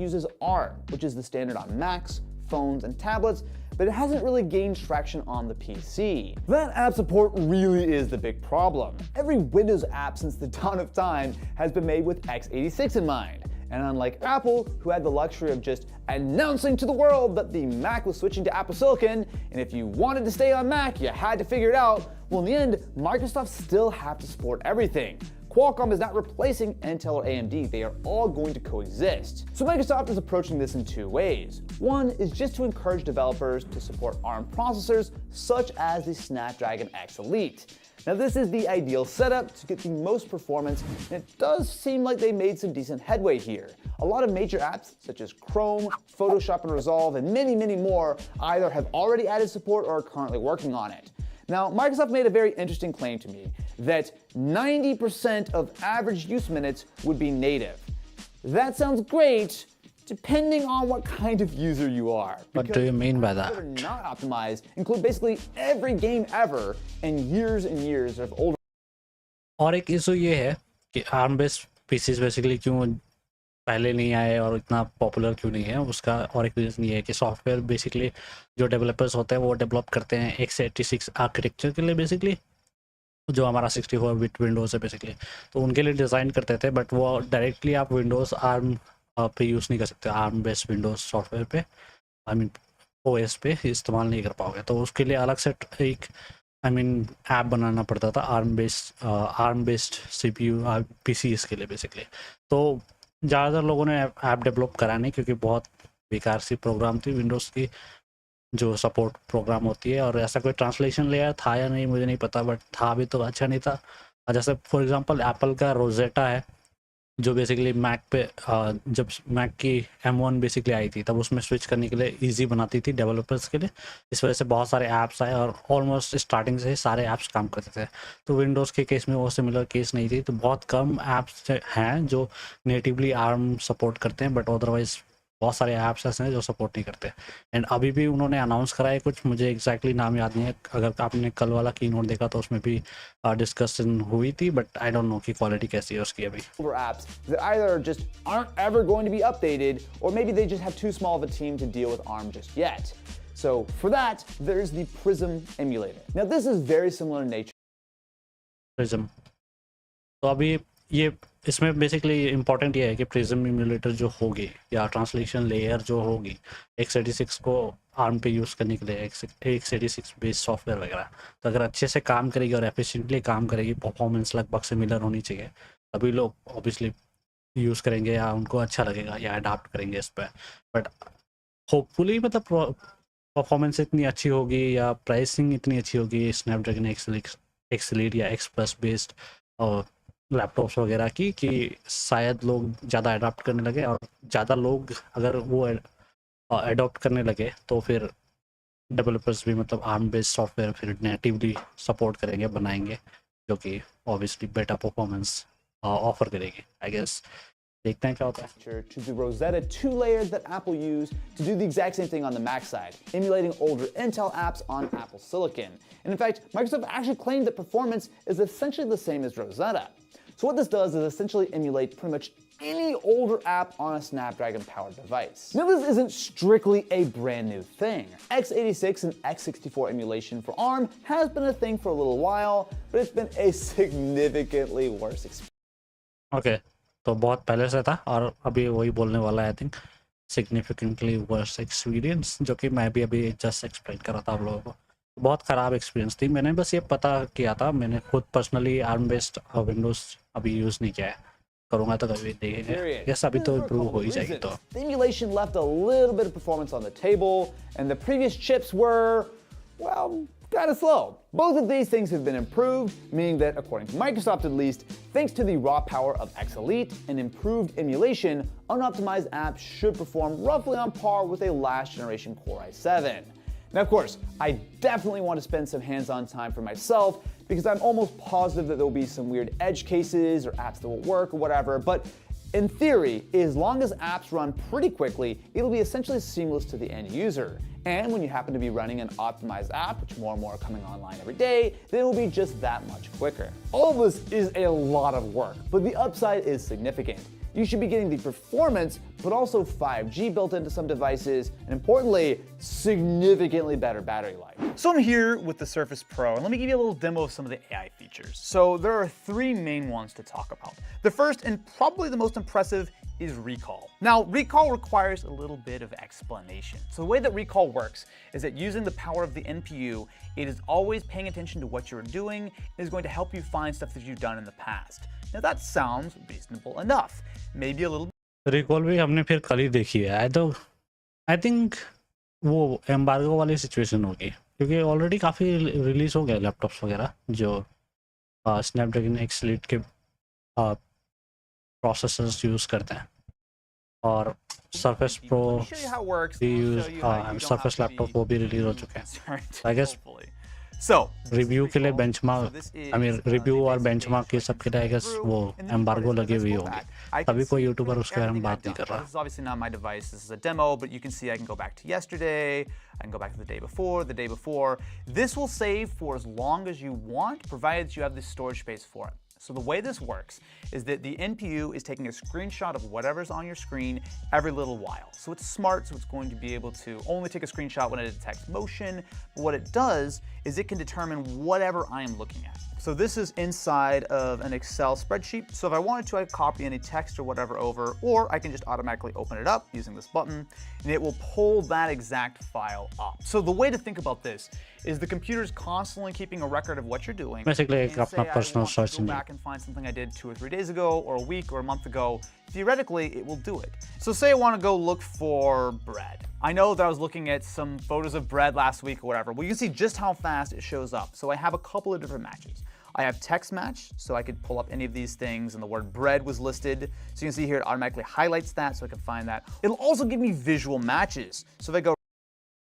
D: Uses ARM, which is the standard on Macs, phones, and tablets, but it hasn't really gained traction on the PC. That app support really is the big problem. Every Windows app since the dawn of time has been made with x86 in mind. And unlike Apple, who had the luxury of just announcing to the world that the Mac was switching to Apple Silicon, and if you wanted to stay on Mac, you had to figure it out, well, in the end, Microsoft still have to support everything. Qualcomm is not replacing Intel or AMD, they are all going to coexist. So Microsoft is approaching this in two ways. One is just to encourage developers to support ARM processors such as the Snapdragon X Elite. Now this is the ideal setup to get the most performance, and it does seem like they made some decent headway here. A lot of major apps such as Chrome, Photoshop and Resolve, and many, many more either have already added support or are currently working on it. Now, Microsoft made a very interesting claim to me that 90% of average use minutes would be native. That sounds great, depending on what kind of user you are.
A: What do you mean by
D: That
A: that?
D: are not optimized include basically every game ever and years of older.
A: और एक issue ये है कि ARM based PCs basically क्यों पहले नहीं आए और इतना पॉपुलर क्यों नहीं है, उसका और एक रीज़न ये है कि सॉफ्टवेयर बेसिकली जो डेवलपर्स होते हैं वो डेवलप करते हैं x86 आर्किटेक्चर के लिए बेसिकली, जो हमारा 64 बिट विंडोज़ है बेसिकली, तो उनके लिए डिज़ाइन करते थे, बट वो डायरेक्टली आप विंडोज़ ARM पे यूज़ नहीं कर सकते, ARM बेस्ड विंडोज़ सॉफ्टवेयर पे, आई मीन OS पे इस्तेमाल नहीं कर पाओगे, तो उसके लिए अलग से एक ऐप बनाना पड़ता था ARM बेस्ड CPU PCs के लिए बेसिकली। तो ज़्यादातर लोगों ने ऐप डेवलप करा नहीं क्योंकि बहुत बेकार सी प्रोग्राम थी विंडोज़ की जो सपोर्ट प्रोग्राम होती है, और ऐसा कोई ट्रांसलेशन लेयर था या नहीं मुझे नहीं पता, बट था भी तो अच्छा नहीं था। जैसे फॉर एग्जांपल एप्पल का रोजेटा है जो बेसिकली मैक पे जब मैक की M1 बेसिकली आई थी तब उसमें स्विच करने के लिए इजी बनाती थी डेवलपर्स के लिए, इस वजह से बहुत सारे ऐप्स आए और ऑलमोस्ट स्टार्टिंग से सारे ऐप्स काम करते थे। तो विंडोज़ के केस में वो सिमिलर केस नहीं थी, तो बहुत कम ऐप्स हैं जो नेटिवली ARM सपोर्ट करते हैं, बट अदरवाइज बहुत सारे ऐप्स ऐसे हैं जो सपोर्ट नहीं करते। एंड अभी भी उन्होंने अनाउंस करा है कुछ, मुझे एग्जैक्टली नाम याद नहीं है, अगर आपने कल वाला कीनोट देखा तो उसमें भी डिस्कशन हुई थी, बट आई डोंट नो कि क्वालिटी कैसी है उसकी अभी।
D: Apps that either just aren't ever going to be updated, or maybe they just have too small of a team to deal with ARM just yet. So for that, there's the Prism emulator. Now this is very similar in nature.
A: Prism, तो अभी ये इसमें basically important ये है कि prism emulator जो होगी या ट्रांसलेशन लेयर जो होगी x86 को ARM पे यूज़ करने के लिए, x86 बेस्ड सॉफ्टवेयर वगैरह, तो अगर अच्छे से काम करेगी और एफिशिएंटली काम करेगी, परफॉर्मेंस लगभग सिमिलर होनी चाहिए, तभी लोग ऑब्वियसली यूज़ करेंगे या उनको अच्छा लगेगा या अडाप्ट करेंगे इस पर। बट होपफुली मतलब परफॉर्मेंस इतनी अच्छी होगी या प्राइसिंग इतनी अच्छी होगी स्नैपड्रैगन X Elite या X Plus बेस्ड और लैपटॉप्स वगैरह की, कि शायद लोग ज़्यादा अडॉप्ट करने लगे, और ज़्यादा लोग अगर वो अडॉप्ट करने लगे तो फिर डेवलपर्स भी मतलब ARM बेस्ड सॉफ्टवेयर फिर नेटिवली सपोर्ट करेंगे, बनाएंगे, जो कि ऑब्वियसली बेटर परफॉर्मेंस ऑफर करेगी। आई गेस देखते हैं क्या होता है।
D: To the Rosetta 2 layers that Apple used to do the exact same thing on the Mac side, emulating older Intel apps on Apple Silicon. And in fact, Microsoft actually claimed that performance is essentially the same as Rosetta. So what this does is essentially emulate pretty much any older app on a Snapdragon-powered device. Now this isn't strictly a brand new thing. x86 and x64 emulation for ARM has been a thing for a little while, but it's been a significantly worse experience.
A: Okay, तो बहुत पहले से था और अभी वही बोलने वाला है, I think significantly worse experience, जो कि मैं भी अभी जस्ट एक्सप्लेन कर रहा था आप लोगों को। बहुत ख़राब एक्सपीरियंस थी, मैंने बस ये पता किया था, मैंने खुद पर्सनली ARM बेस्ड विंडोज़ अभी यूज़ नहीं किया है, करूँगा तो कभी देखेंगे। यस, अभी तो इम्प्रूव हो ही जाएगी। तो
D: the emulation left a little bit of performance on the table, and the previous chips were, well, kind of slow. Both of these things have been improved, meaning that, according to Microsoft at least, thanks to the raw power of X Elite and improved emulation, unoptimized apps should perform roughly on par with a last generation Core i7. Now, of course, I definitely want to spend some hands-on time for myself because I'm almost positive that there'll be some weird edge cases or apps that will work or whatever, but in theory, as long as apps run pretty quickly, it'll be essentially seamless to the end user. And when you happen to be running an optimized app, which more and more are coming online every day, then it will be just that much quicker. All of this is a lot of work, but the upside is significant. you should be getting the performance, but also 5G built into some devices, and importantly, significantly better battery life. So I'm here with the Surface Pro, and let me give you a little demo of some of the AI features. So there are 3 main ones to talk about. The first, and probably the most impressive, is recall. Now, recall requires a little bit of explanation. So the way that recall works is that using the power of the NPU, it is always paying attention to what you're doing, and is going to help you find stuff that you've done in the past. Now that sounds reasonable enough. Maybe a little.
A: Recall भी हमने फिर कल ही देखी है। I think वो embargo वाली situation होगी, क्योंकि ऑलरेडी काफ़ी रिलीज हो गया लैपटॉप्स वगैरह जो स्नैपड्रैगन एक्स एलीट के प्रोसेसर्स यूज़ करते हैं, और सरफेस प्रो भी यूज सरफेस लैपटॉप वो भी रिलीज हो चुके हैं। आई गेस रिव्यू के लिए बेंचमार्क, आई मीन रिव्यू और बेंचमार्क ये सब के लिए आई गेस वो एम्बार्गो लगे हुए होंगे, तभी कोई यूट्यूबर उसके बारे में बात नहीं कर रहा।
D: This is obviously not my device, this is a demo, but you can see I can go back to yesterday, I can go back to the day before. This will save for as long as you want, provided you have the storage space for it. So the way this works is that the NPU is taking a screenshot of whatever's on your screen every little while. So it's smart, so it's going to be able to only take a screenshot when it detects motion. But what it does is it can determine whatever I am looking at. So this is inside of an Excel spreadsheet. So if I wanted to, I could copy any text or whatever over, or I can just automatically open it up using this button, and it will pull that exact file up. So the way to think about this is the computer is constantly keeping a record of what you're doing.
A: Basically,
D: and say I
A: personal
D: want
A: search
D: to go back and find something I did 2 or 3 days ago, or a week, or a month ago. Theoretically, it will do it. So say I want to go look for bread. I know that I was looking at some photos of bread last week or whatever. Well, you can see just how fast it shows up. So I have a couple of different matches. I have text match, so I could pull up any of these things, and the word bread was listed. So you can see here it automatically highlights that, so I can find that. It'll also give me visual matches. So if I go,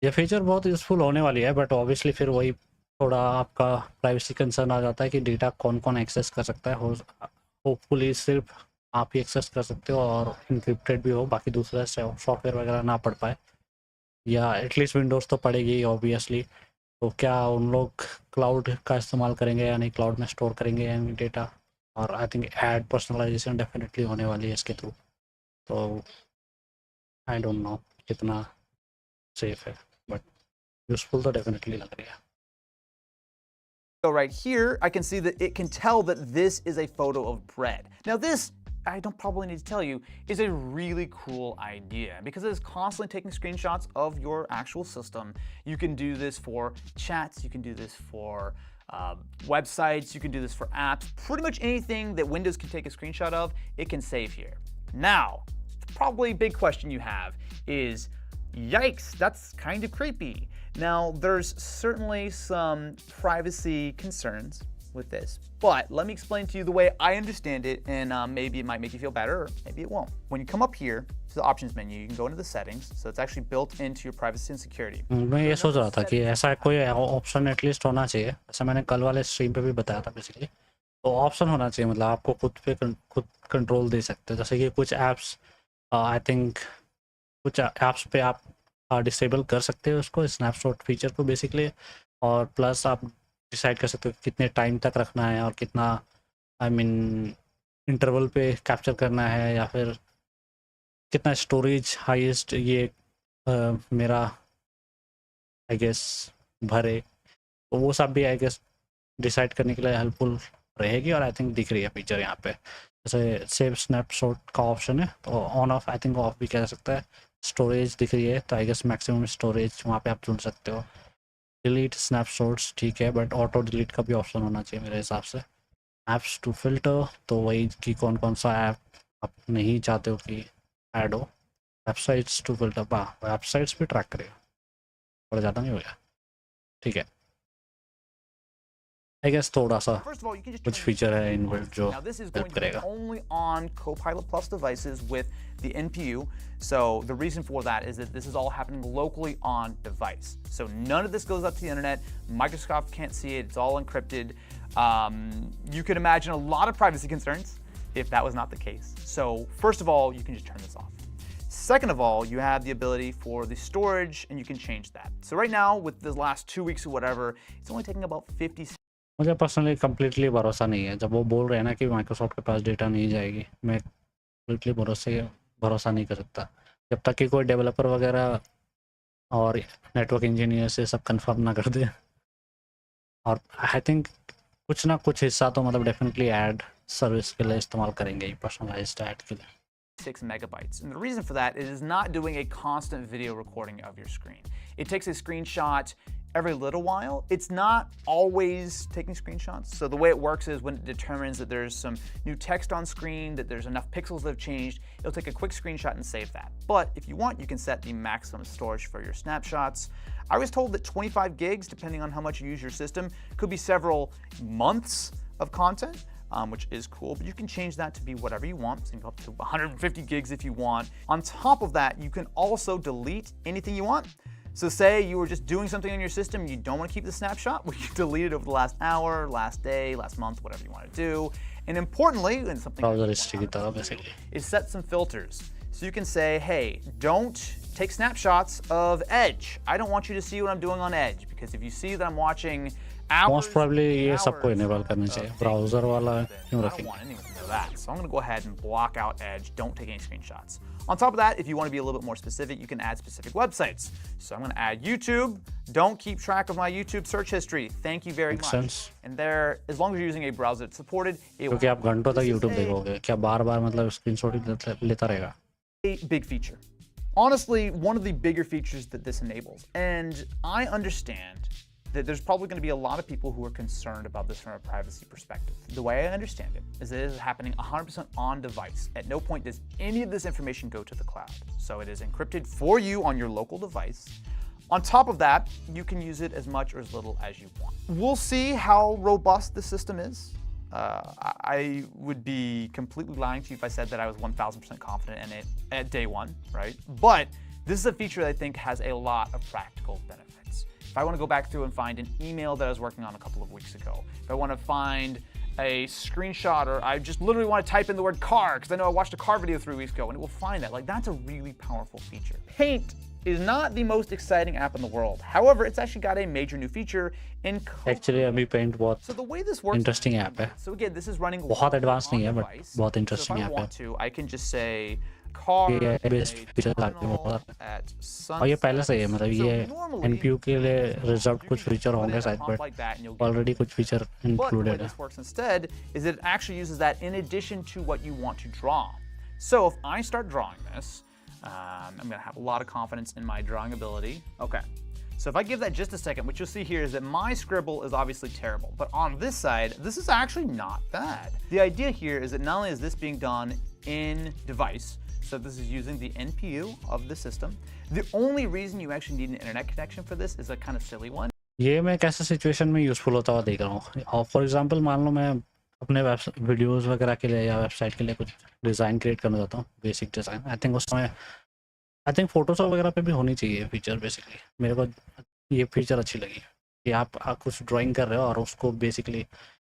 A: ये feature बहुत useful होने वाली है, but obviously फिर वही थोड़ा आपका privacy concern आ जाता है कि डेटा कौन कौन एक्सेस कर सकता है। होपफुली सिर्फ आप ही एक्सेस कर सकते हो और इंक्रिप्टेड भी हो, बाकी दूसरा सॉफ्टवेयर वगैरह ना पढ़ पाए, या एटलीस्ट विंडोज़ तो पड़ेगी ऑब्वियसली। तो क्या उन लोग क्लाउड का इस्तेमाल करेंगे या नहीं, क्लाउड में स्टोर करेंगे या नहीं डेटा, और I think ad personalization definitely होने वाली है इसके थ्रू। तो आई डोंट नो कितना सेफ है, बट यूजफुल तो डेफिनेटली लग रही है।
D: So right here, I can see that it can tell that this is a photo of bread. Now this, I don't probably need to tell you, is a really cool idea because it is constantly taking screenshots of your actual system. You can do this for chats, you can do this for websites, you can do this for apps, pretty much anything that Windows can take a screenshot of, it can save here. Now, probably a big question you have is, yikes, that's kind of creepy. Now, there's certainly some privacy concerns with this, but let me explain to you the way I understand it, and maybe it might make you feel better, or maybe it won't. When you come up here to the options menu, you can go into the settings, so it's actually built into your privacy and security.
A: मैं ये सोच रहा था कि ऐसा कोई option at least होना चाहिए, ऐसा मैंने कल वाले स्ट्रीम पे भी बताया था बेसिकली। तो ऑप्शन होना चाहिए, मतलब आपको खुद कंट्रोल दे सकते हो। जैसे कि कुछ ऐप्स, आई थिंक कुछ ऐप्स पे आप डिसेबल कर सकते हो उसको, स्नैपशॉट फीचर को बेसिकली, और प्लस आप डिसाइड कर सकते हो कितने टाइम तक रखना है और कितना आई मीन इंटरवल पे कैप्चर करना है, या फिर कितना स्टोरेज हाईएस्ट ये मेरा आई गेस भरे। तो वो सब भी आई गेस डिसाइड करने के लिए हेल्पफुल रहेगी, और आई थिंक दिख रही है फीचर यहाँ पे। जैसे सेव स्नैपशॉट का ऑप्शन है, तो on off I think of भी कह सकता है। स्टोरेज दिख रही है, तो आई गेस मैक्सिमम स्टोरेज वहाँ पे आप चुन सकते हो। डिलीट स्नैपशॉट्स ठीक है, बट ऑटो डिलीट का भी ऑप्शन होना चाहिए मेरे हिसाब से। ऐप्स टू फिल्टर, तो वही कि कौन कौन सा ऐप आप नहीं चाहते हो कि ऐड हो। वेबसाइट्स टू फिल्टर, वेबसाइट्स भी ट्रैक करेगा, थोड़ा ज़्यादा नहीं हो गया, ठीक है। I guess थोड़ा सा कुछ फीचर है इनबिल्ट जो हेल्प करेगा।
D: Only on Copilot Plus devices with the NPU. So the reason for that is that this is all happening locally on device. So none of this goes up to the internet. Microsoft can't see it. It's all encrypted. You could imagine a lot of privacy concerns if that was not the case. So first of all, you can just turn this off. Second of all, you have the ability for the storage, and you can change that. So right now, with the last 2 weeks or whatever, it's only taking about 50
A: मुझे personally completely भरोसा नहीं है जब वो बोल रहे हैं ना कि माइक्रोसॉफ्ट के पास डेटा नहीं जाएगी। मैं कंप्लीटली भरोसा नहीं कर सकता जब तक कि कोई डेवलपर वगैरह और नेटवर्क इंजीनियर से सब कंफर्म ना कर दे। और आई थिंक कुछ ना कुछ हिस्सा तो मतलब डेफिनेटली ऐड सर्विस के लिए इस्तेमाल करेंगे ही, पर्सनलाइज्ड ऐड के लिए।
D: 6 megabytes. And the reason for that is not doing a constant video recording of your screen. It takes a screenshot every little while. It's not always taking screenshots. So the way it works is when it determines that there's some new text on screen, that there's enough pixels that have changed, it'll take a quick screenshot and save that. But if you want, you can set the maximum storage for your snapshots. I was told that 25 gigs, depending on how much you use your system, could be several months of content. Which is cool, but you can change that to be whatever you want. So you can go up to 150 gigs if you want. On top of that, you can also delete anything you want. So say you were just doing something on your system, you don't want to keep the snapshot, well, you can delete it over the last hour, last day, last month, whatever you want to do. And importantly, and something is set some filters. So you can say, hey, don't take snapshots of Edge. I don't want you to see what I'm doing on Edge, because if you see that I'm watching
A: most probably ये सबको enable करना चाहिए, browser वाला क्यों रखेंगे?
D: So I'm going to go ahead and block out Edge. Don't take any screenshots. On top of that, if you want to be a little bit more specific, you can add specific websites. So I'm going to add YouTube. Don't keep track of my YouTube search history. Thank you very much.
A: Sense.
D: And there, as long as you're using a browser that's supported, it will.
A: क्योंकि आप घंटों तक YouTube देखोगे, क्या बार-बार मतलब screenshot लेता रहेगा?
D: A big feature. Honestly, one of the bigger features that this enables. And I understand that there's probably going to be a lot of people who are concerned about this from a privacy perspective. The way I understand it is that it is happening 100% on device. At no point does any of this information go to the cloud. So it is encrypted for you on your local device. On top of that, you can use it as much or as little as you want. We'll see how robust the system is. I would be completely lying to you if I said that I was 1000% confident in it at day one, right? But this is a feature that I think has a lot of practical benefits. If I want to go back through and find an email that I was working on a couple of weeks ago, if I want to find a screenshot, or I just literally want to type in the word car because I know I watched a car video 3 weeks ago and it will find that. Like, that's a really powerful feature. Paint is not the most exciting app in the world. However, it's actually got a major new feature in Copilot.
A: Actually, अभी Paint बहुत
D: so the way this works,
A: interesting app है.
D: So again, this is running
A: बहुत advanced नहीं है, but बहुत
D: so
A: interesting
D: if I
A: app
D: want
A: है.
D: to, I can just say car
A: best feature आते हैं बहुत, और ये पहले से ही है, मतलब ये NPU के लिए रिजर्व कुछ फीचर होंगे शायद, बट ऑलरेडी कुछ फीचर इंक्लूडेड है.
D: This works instead is that it actually uses that in addition to what you want to draw. So if I start drawing this, I'm going to have a lot of confidence in my drawing ability. Okay. So if I give that just a second, what you'll see here is that my scribble is obviously terrible, but on this side, this is actually not bad. The idea here is that not only is this being done in device, so this is using the NPU of the system. The only reason you actually need an internet connection for this is a kind of silly one.
A: ये मैं कैसे situation में useful होता हुआ देख रहा हूँ. और फॉर एग्जांपल मान लो मैं अपने वीडियोस वगैरह के लिए या वेबसाइट के लिए कुछ डिज़ाइन क्रिएट करना चाहता हूँ, basic design. I think Photoshop वगैरह पे भी होनी चाहिए फीचर. बेसिकली मेरे को ये फीचर अच्छी लगी कि आप कुछ ड्राइंग कर रहे हो और उसको बेसिकली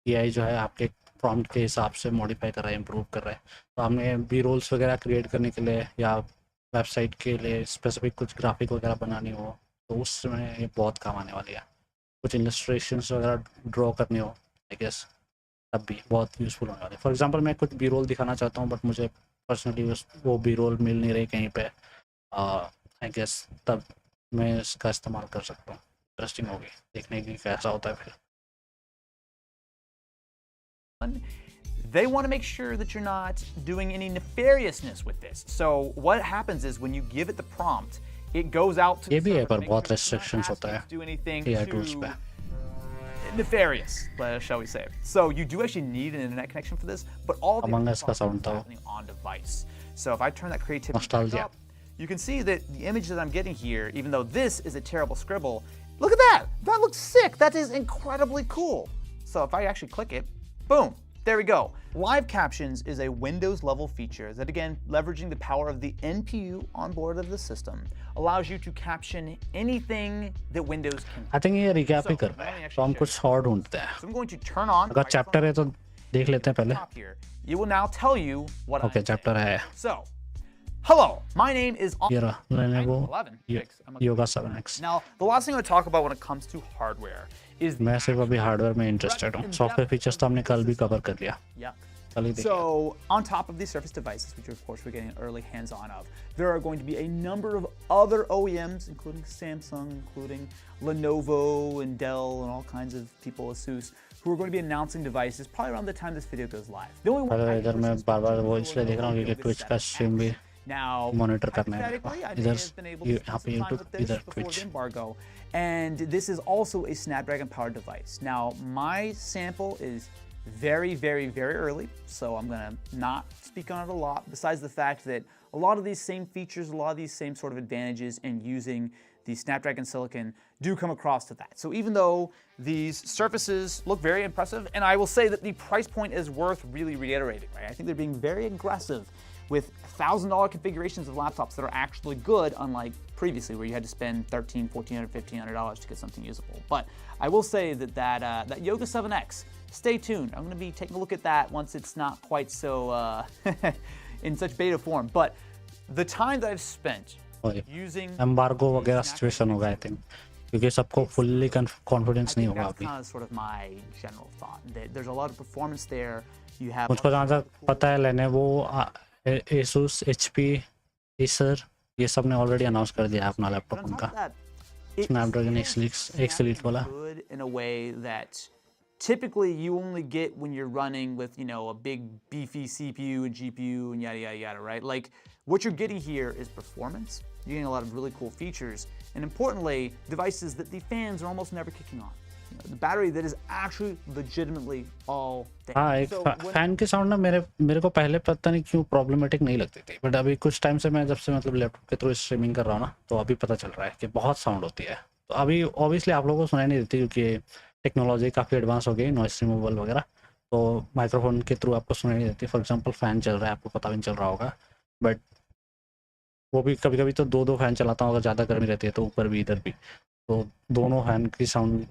A: एआई जो है आपके प्रॉम्प्ट के हिसाब से मॉडिफाई कर रहा है, इम्प्रूव कर रहा है. तो हमने बी रोल्स वगैरह क्रिएट करने के लिए या वेबसाइट के लिए स्पेसिफिक कुछ ग्राफिक वगैरह बनानी हो तो उसमें ये बहुत काम आने वाली है. कुछ इलस्ट्रेशंस वगैरह ड्रॉ करनी हो आई गेस तब भी बहुत यूज़फुल होने वाली है. फॉर एग्जांपल मैं कुछ बी रोल दिखाना चाहता हूँ, बट मुझे पर्सनली वो बी रोल मिल नहीं रही कहीं पे, आई गेस तब मैं इसका इस्तेमाल कर सकता हूँ. इंटरेस्टिंग होगी देखने की कैसा होता है फिर.
D: They want to make sure that you're not doing any nefariousness with this. So what happens is when you give it the prompt, it goes out to
A: ये भी है
D: the
A: पर
D: server,
A: बहुत
D: make sure
A: restrictions
D: it's not
A: होता है
D: asking you to do anything
A: AI tools पे.
D: nefarious, shall we say. So you do actually need an internet connection for this, but all the
A: Among Us का
D: stuff
A: sound
D: is
A: था.
D: happening on device. So if I turn that creativity back
A: Nostalgia.
D: up, you can see that the image that I'm getting here, even though this is a terrible scribble, look at that! That looks sick! That is incredibly cool! So if I actually click it, boom! There we go. Live captions is a Windows level feature that, again, leveraging the power of the NPU on board of the system, allows you to caption anything that Windows can.
A: I think ये recap ही कर रहा है, तो हम कुछ और ढूंढते हैं.
D: So I'm going to turn on.
A: अगर चैप्टर है तो देख लेते हैं पहले.
D: Here. It will now tell you what
A: okay chapter है.
D: So, hello, my name is
A: ये रहा Lenovo
D: 11.
A: Yoga 7X.
D: Now, the last thing I want to talk about when it comes to hardware is
A: मैं सिर्फ अभी hardware में interested हूँ. Software features तो हमने कल भी कवर कर लिया.
D: Yeah. So on top of these Surface devices, which of course we're getting early hands-on of, there are going to be a number of other OEMs, including Samsung, including Lenovo and Dell and all kinds of people, Asus, who are going to be announcing devices probably around the time this video goes live. The only one now, hypothetically, I may have been able to spend some time with this before the embargo, and this is also a Snapdragon-powered device. Now, my sample is very, very, very early, so I'm gonna not speak on it a lot, besides the fact that a lot of these same features, a lot of these same sort of advantages in using the Snapdragon Silicon do come across to that. So even though these surfaces look very impressive, and I will say that the price point is worth really reiterating, right? I think they're being very aggressive with $1,000 configurations of laptops that are actually good, unlike previously where you had to spend $1,300, $1,400, $1,500 to get something usable. But I will say that Yoga 7X, stay tuned. I'm gonna be taking a look at that once it's not quite so in such beta form. But the time that I've spent using
A: embargo वगैरह situation होगा I think, क्योंकि सबको fully confidence नहीं होगा अभी.
D: That's kind of sort of my general thought. There's a lot of performance there. You have.
A: मुझको जहाँ तक पता है Lenovo, Asus, HP, Acer, ये सब ने already announce कर दिया अपना laptop उनका. Snapdragon X Elite वाला.
D: Good in a way that typically you only get when you're running with, you know, a big beefy CPU and GPU and yada yada yada, right? Like what you're getting here is performance. You're getting a lot of really cool features, and importantly, devices that the fans are almost never kicking on. You know, the battery that is actually legitimately all day.
A: हाँ, एक fan की sound ना मेरे को पहले पता नहीं क्यों प्रॉब्लमेटिक नहीं लगती थी, बट अभी कुछ टाइम से मैं जब से मतलब लैपटॉप के थ्रू स्ट्रीमिंग कर रहा हूँ ना, तो अभी पता चल रहा है कि बहुत साउंड होती है. तो अभी ऑब्वियसली आप लोगों को सुनाई नहीं देती क्योंकि टेक्नोलॉजी काफ़ी एडवांस हो गई, नॉइस रिमूवल वगैरह, तो माइक्रोफोन के थ्रू आपको सुनाई नहीं देती. फॉर एग्जांपल फ़ैन चल रहा है, आपको पता भी नहीं चल रहा होगा, बट वो भी कभी कभी तो दो फैन चलाता हूँ अगर ज़्यादा गर्मी रहती है तो ऊपर भी इधर भी, तो दोनों फैन की साउंड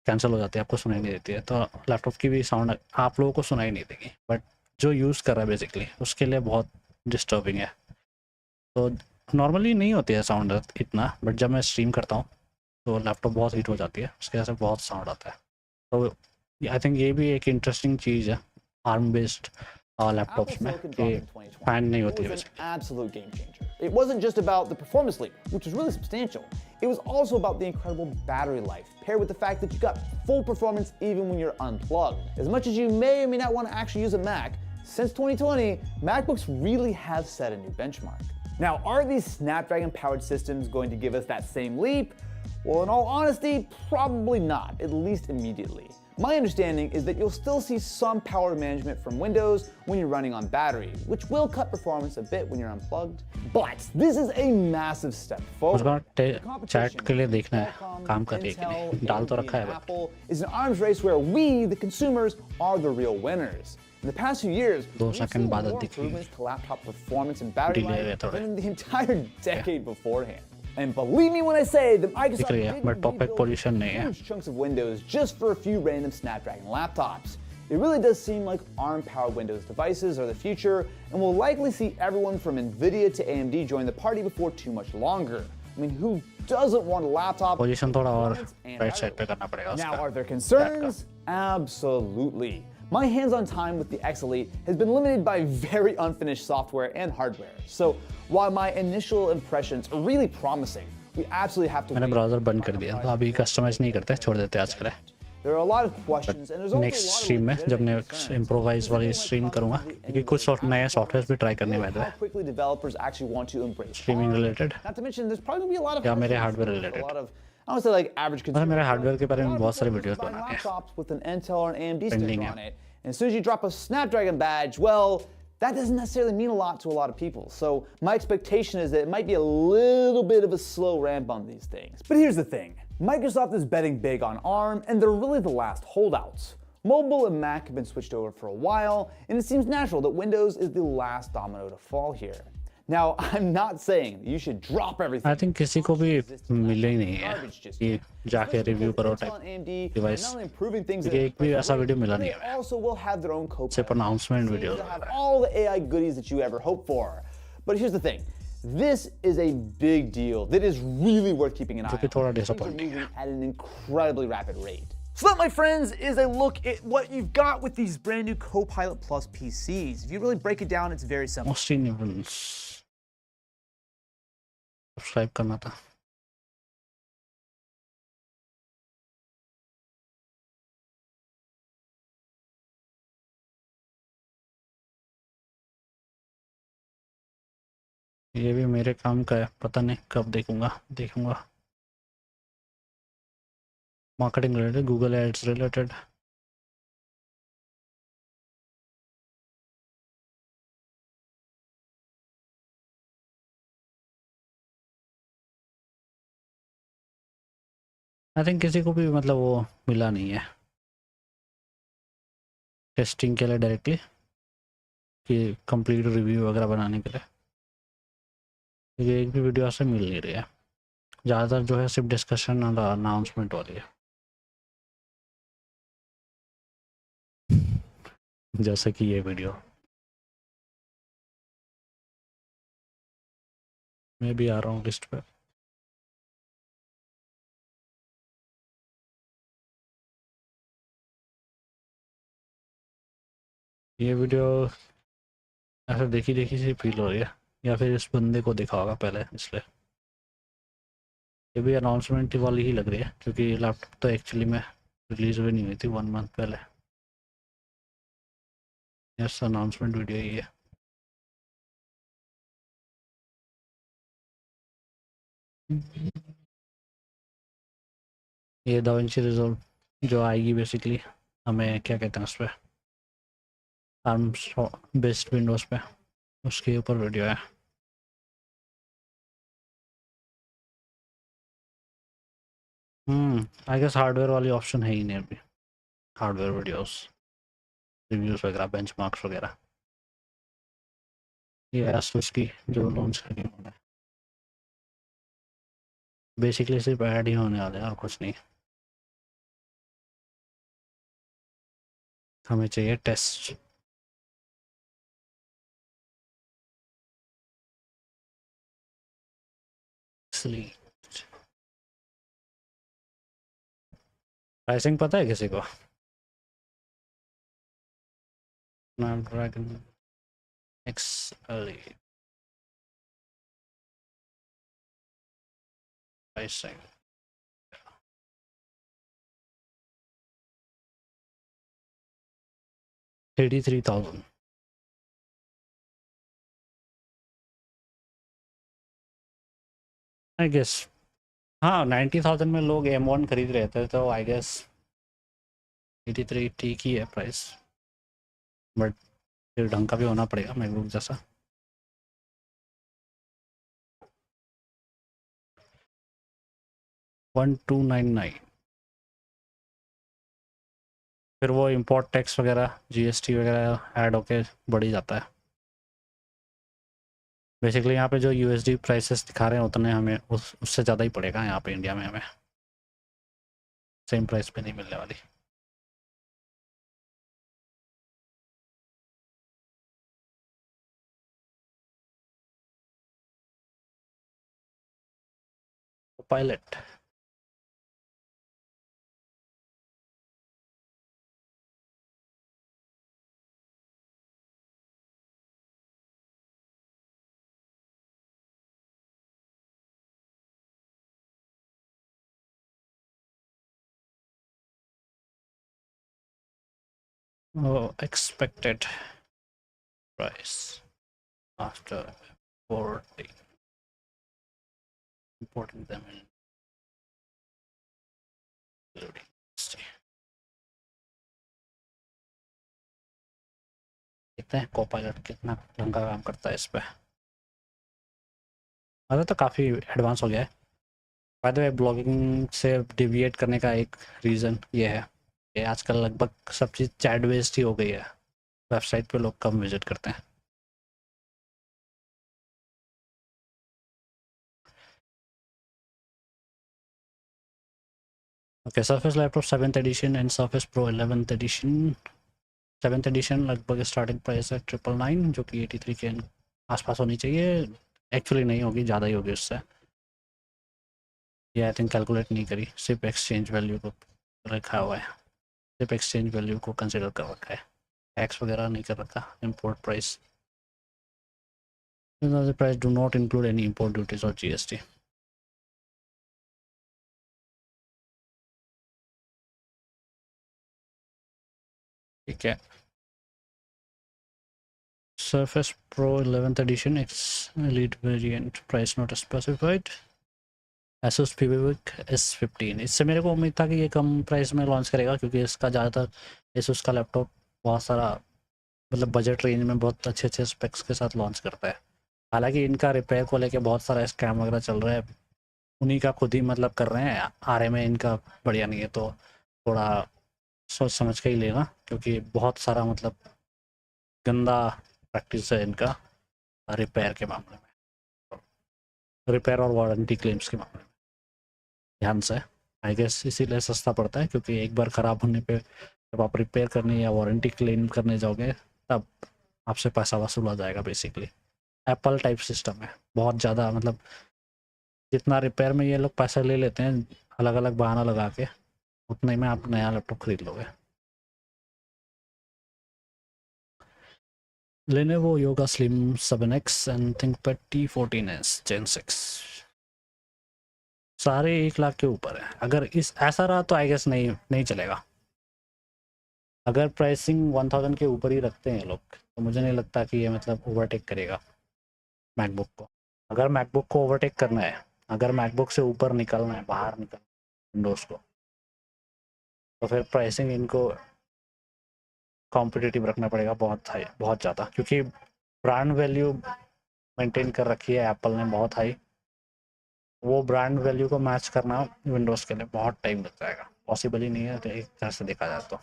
A: कैंसिल हो जाती है, आपको सुनाई नहीं देती है. तो लैपटॉप की भी साउंड आप लोगों को सुनाई नहीं देगी, बट जो यूज़ कर रहा है बेसिकली उसके लिए बहुत डिस्टर्बिंग है. तो नॉर्मली नहीं होती है साउंड इतना, बट जब मैं स्ट्रीम करता हूँ तो लैपटॉप बहुत हीट हो जाती है, उसके वजह से बहुत साउंड आता है. तो आई थिंक ये भी एक इंटरेस्टिंग चीज़ है आर्म बेस्ड लैपटॉप्स में कि फैन नहीं होती है basically.
E: It wasn't just about the performance leap, which was really substantial. It was also about the incredible battery life, paired with the fact that you got full performance even when you're unplugged. As much as you may or may not want to actually use a Mac, since 2020, MacBooks really have set a new benchmark. Now, are these Snapdragon-powered systems going to give us that same leap? Well, in all honesty, probably not, at least immediately. My understanding is that you'll still see some power management from Windows when you're running on battery, which will cut performance a bit when you're unplugged. But this is a massive step forward.
A: Chat के लिए देखना है, काम कर रही है, डाल तो रखा है.
E: Apple is an arms race where we, the consumers, are the real winners. In the past few years, we've seen more improvements to laptop performance and battery life than in the entire decade beforehand. And believe me when I say that Microsoft didn't rebuild huge chunks of Windows just for a few random Snapdragon laptops. It really does seem like ARM-powered Windows devices are the future, and we'll likely see everyone from NVIDIA to AMD join the party before too much longer. I mean, who doesn't want a laptop? Now, are there concerns? Absolutely. My hands-on time with the X Elite has been limited by very unfinished software and hardware. So while my initial impressions are really promising, we absolutely have to
A: मैंने browser बंद कर दिया, तो अभी customise नहीं करते, छोड़ देते आजकल.
E: There are a lot of questions and there's also
A: next stream में जब मैं इम्प्रोवाइज वाली स्ट्रीम करूँगा, क्योंकि कुछ नए सॉफ्टवेयर भी ट्राई करने वाले हैं.
E: quickly developers actually want to embrace
A: streaming related
E: not to mention there's probably going to be a lot of
A: या मेरे hardware related.
E: I would say like average consumer.
A: मेरे हार्डवेयर के बारे में बहुत सारे वीडियोस बनाने हैं.
E: Laptops with an Intel or an AMD sticker on it. And as soon as you drop a Snapdragon badge, well, that doesn't necessarily mean a lot to a lot of people. So my expectation is that it might be a little bit of a slow ramp on these things. But here's the thing. Microsoft is betting big on ARM, and they're really the last holdouts. Mobile and Mac have been switched over for a while, and it seems natural that Windows is the last domino to fall here. Now, I'm not saying you should drop everything.
A: I think किसी को भी मिले ही नहीं है कि जाके review करो type device. एक भी ऐसा वीडियो मिला नहीं है.
E: Also will have their own
A: सिर्फ announcement videos.
E: Have all the AI goodies that you ever hope for. But here's the thing. This is a big deal that is really worth keeping an eye on.
A: थोड़ा
E: Things are moving at an incredibly rapid rate.
D: So that, my friends, is a look at what you've got with these brand new Copilot Plus PCs. If you really break it down, it's very simple.
A: Austin Evans subscribe करना था। ये भी मेरे काम का है, पता नहीं कब देखूंगा। Marketing related, Google ads related. I think किसी को भी मतलब वो मिला नहीं है टेस्टिंग के लिए डायरेक्टली कि कंप्लीट रिव्यू वगैरह बनाने के लिए। ये एक भी वीडियो ऐसे मिल नहीं रही है, ज़्यादातर जो है सिर्फ डिस्कशन और अनाउंसमेंट वाली है, जैसे कि ये वीडियो। मैं भी आ रहा हूँ लिस्ट पे। ये वीडियो ऐसे देखी सी फील हो रही है, या फिर इस बंदे को देखा होगा पहले इसलिए। ये भी अनाउंसमेंट वाली ही लग रही है, क्योंकि लैपटॉप तो एक्चुअली में रिलीज हुई नहीं हुई थी 1 मंथ पहले। यस, अनाउंसमेंट वीडियो ही है। ये दाविंची रिजॉल्व जो आएगी बेसिकली हमें क्या कहते हैं उस पर, आर्म्स बेस्ड विंडोज पे, उसके ऊपर वीडियो है। आई गेस हार्डवेयर वाली ऑप्शन है ही नहीं अभी, हार्डवेयर वीडियोस रिव्यूज वगैरह बेंचमार्क्स वगैरह। ये एसुस की जो लॉन्च करी उन्होंने, बेसिकली सिर्फ ऐड ही होने वाले हैं और कुछ नहीं। हमें चाहिए टेस्ट। प्राइसिंग पता है किसी को? Snapdragon X Elite pricing 83,000। I guess हाँ 90,000 में लोग M1 खरीद रहे थे, तो आई गेस 83 ठीक ही है प्राइस, बट फिर ढंग का भी होना पड़ेगा मैकबुक जैसा। $1,299। फिर वो इम्पोर्ट टैक्स वगैरह GST वगैरह ऐड होके बढ़ ही जाता है। बेसिकली यहाँ पे जो USD प्राइसेस दिखा रहे हैं उतने हमें उससे ज़्यादा ही पड़ेगा यहाँ पे इंडिया में, हमें सेम प्राइस पे नहीं मिलने वाली। Pilot expected price after importing them in loading. देखते हैं कोपायलट कितना ढंग का काम करता है इस पे। अरे तो काफ़ी एडवांस हो गया है। बाय द वे, ब्लॉगिंग से डिविएट करने का एक रीज़न ये है कि आजकल लगभग सब चीज़ चैट बेस्ड ही हो गई है, वेबसाइट पे लोग कम विजिट करते हैं। Okay, Surface laptop 7th edition and Surface pro 11th edition. 7th edition लगभग स्टार्टिंग प्राइस है 999, जो कि 83 के आसपास होनी चाहिए। एक्चुअली नहीं होगी, ज़्यादा ही होगी उससे। ये आई थिंक कैलकुलेट नहीं करी, सिर्फ एक्सचेंज वैल्यू को रखा हुआ है, सिर्फ एक्सचेंज वैल्यू को कंसिडर कर रखा है, टैक्स वगैरह नहीं कर रखा। Import price price do not include any import duties और GST। ठीक है। Surface Pro 11th edition X Elite variant price not specified। Asus PiBox S15, इससे मेरे को उम्मीद था कि ये कम प्राइस में लॉन्च करेगा, क्योंकि इसका ज़्यादातर Asus का लैपटॉप बहुत सारा मतलब बजट रेंज में बहुत अच्छे अच्छे स्पेक्स के साथ लॉन्च करता है। हालांकि इनका रिपेयर को लेके बहुत सारा स्कैम वगैरह चल रहा है, उन्हीं का खुद ही मतलब कर रहे हैं, RA में इनका बढ़िया नहीं है, तो थोड़ा सोच समझ के ही लेना, क्योंकि बहुत सारा मतलब गंदा प्रैक्टिस है इनका रिपेयर के मामले में, रिपेयर और वारंटी क्लेम्स के मामले में। ध्यान से, आई गेस इसीलिए सस्ता पड़ता है, क्योंकि एक बार ख़राब होने पे जब आप रिपेयर करने या वारंटी क्लेम करने जाओगे तब आपसे पैसा वसूला जाएगा। बेसिकली एप्पल टाइप सिस्टम है, बहुत ज़्यादा मतलब जितना रिपेयर में ये लोग पैसा ले लेते हैं अलग अलग बहाना लगा के, उतने में आप नया लैपटॉप खरीद लोगे। Lenovo Yoga Slim 7X and ThinkPad T14s Gen 6 सारे 1 लाख के ऊपर है। अगर इस ऐसा रहा तो आई गेस नहीं चलेगा। अगर प्राइसिंग 1000 के ऊपर ही रखते हैं लोग तो मुझे नहीं लगता कि ये मतलब ओवरटेक करेगा मैकबुक को। अगर मैकबुक को ओवरटेक करना है, अगर मैकबुक से ऊपर निकलना है, बाहर निकलना है विंडोज़ को, तो फिर प्राइसिंग इनको कॉम्पिटिटिव रखना पड़ेगा बहुत हाई, बहुत ज़्यादा, क्योंकि ब्रांड वैल्यू मेंटेन कर रखी है एप्पल ने बहुत हाई। वो ब्रांड वैल्यू को मैच करना विंडोज़ के लिए बहुत टाइम लग जाएगा, पॉसिबल ही नहीं है तो एक तरह से देखा जाए तो,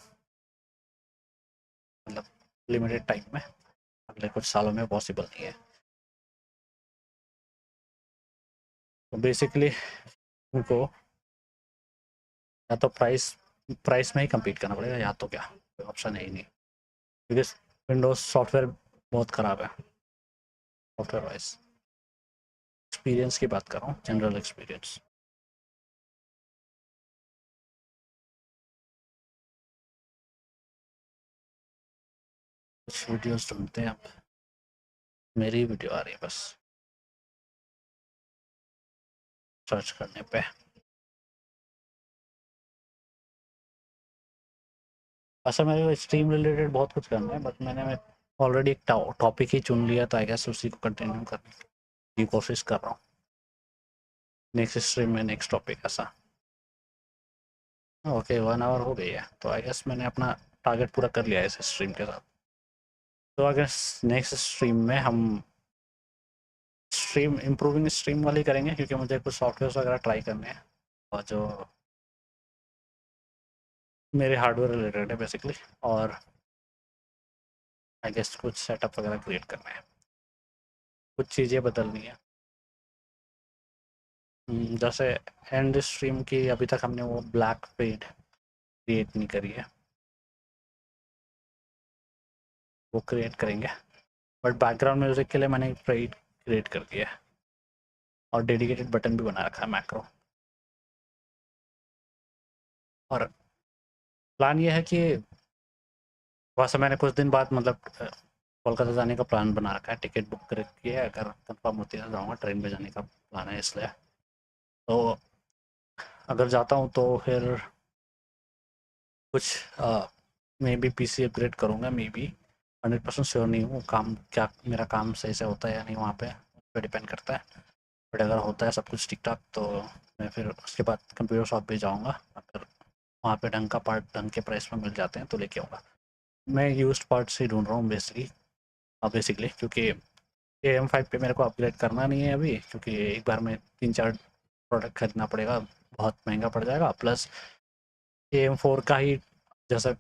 A: मतलब लिमिटेड टाइम में, अगले कुछ सालों में पॉसिबल नहीं है। तो बेसिकली उनको या तो प्राइस में ही कम्पीट करना पड़ेगा, या तो क्या, कोई ऑप्शन है ही नहीं, क्योंकि विंडोज़ सॉफ्टवेयर बहुत ख़राब है सॉफ्टवेयर वाइज। एक्सपीरियंस की बात कर रहा हूँ, जनरल एक्सपीरियंस। कुछ वीडियोस ढूंढते हैं आप, मेरी वीडियो आ रही है बस सर्च करने पे। ऐसा मेरे को स्ट्रीम रिलेटेड बहुत कुछ करना है, बट मैंने ऑलरेडी एक टॉपिक ही चुन लिया, तो आई गेस उसी को कंटिन्यू करने की कोशिश कर रहा हूँ। नेक्स्ट स्ट्रीम में नेक्स्ट टॉपिक ऐसा। ओके 1 आवर हो गई है, तो आई गेस मैंने अपना टारगेट पूरा कर लिया है इस स्ट्रीम के साथ। तो अगर नेक्स्ट स्ट्रीम में हम स्ट्रीम इम्प्रूविंग स्ट्रीम वाली करेंगे, क्योंकि मुझे कुछ सॉफ्टवेयर वगैरह ट्राई करने हैं और जो मेरे हार्डवेयर रिलेटेड है बेसिकली, और आई गेस कुछ सेटअप वगैरह क्रिएट करना है, कुछ चीज़ें बदलनी है। जैसे एंड स्ट्रीम की अभी तक हमने वो ब्लैक पेड क्रिएट नहीं करी है, वो क्रिएट करेंगे। बट बैकग्राउंड म्यूज़िक के लिए मैंने पेड क्रिएट कर दिया है और डेडिकेटेड बटन भी बना रखा है मैक्रो। और प्लान ये है कि वैसे मैंने कुछ दिन बाद मतलब कोलकाता जाने का प्लान बना रखा है, टिकट बुक कर रखी है, अगर कंफर्म होती है तो जाऊँगा, ट्रेन में जाने का प्लान है इसलिए। तो अगर जाता हूँ तो फिर कुछ मे बी PC अपग्रेड करूँगा, मे बी 100% श्योर नहीं हूँ, काम क्या मेरा काम सही से होता है या नहीं वहाँ पे, उस पर डिपेंड करता है। बट अगर होता है सब कुछ ठीक ठाक तो मैं फिर उसके बाद कंप्यूटर शॉप पे जाऊँगा, अगर वहाँ पे ढंग का पार्ट ढंग के प्राइस में मिल जाते हैं तो लेके आऊँगा। मैं यूज्ड पार्ट्स ही ढूंढ रहा हूँ बेसिकली क्योंकि AM5 पे मेरे को अपग्रेड करना नहीं है अभी, क्योंकि एक बार में 3-4 प्रोडक्ट खरीदना पड़ेगा, बहुत महंगा पड़ जाएगा। प्लस AM4 का ही जैसे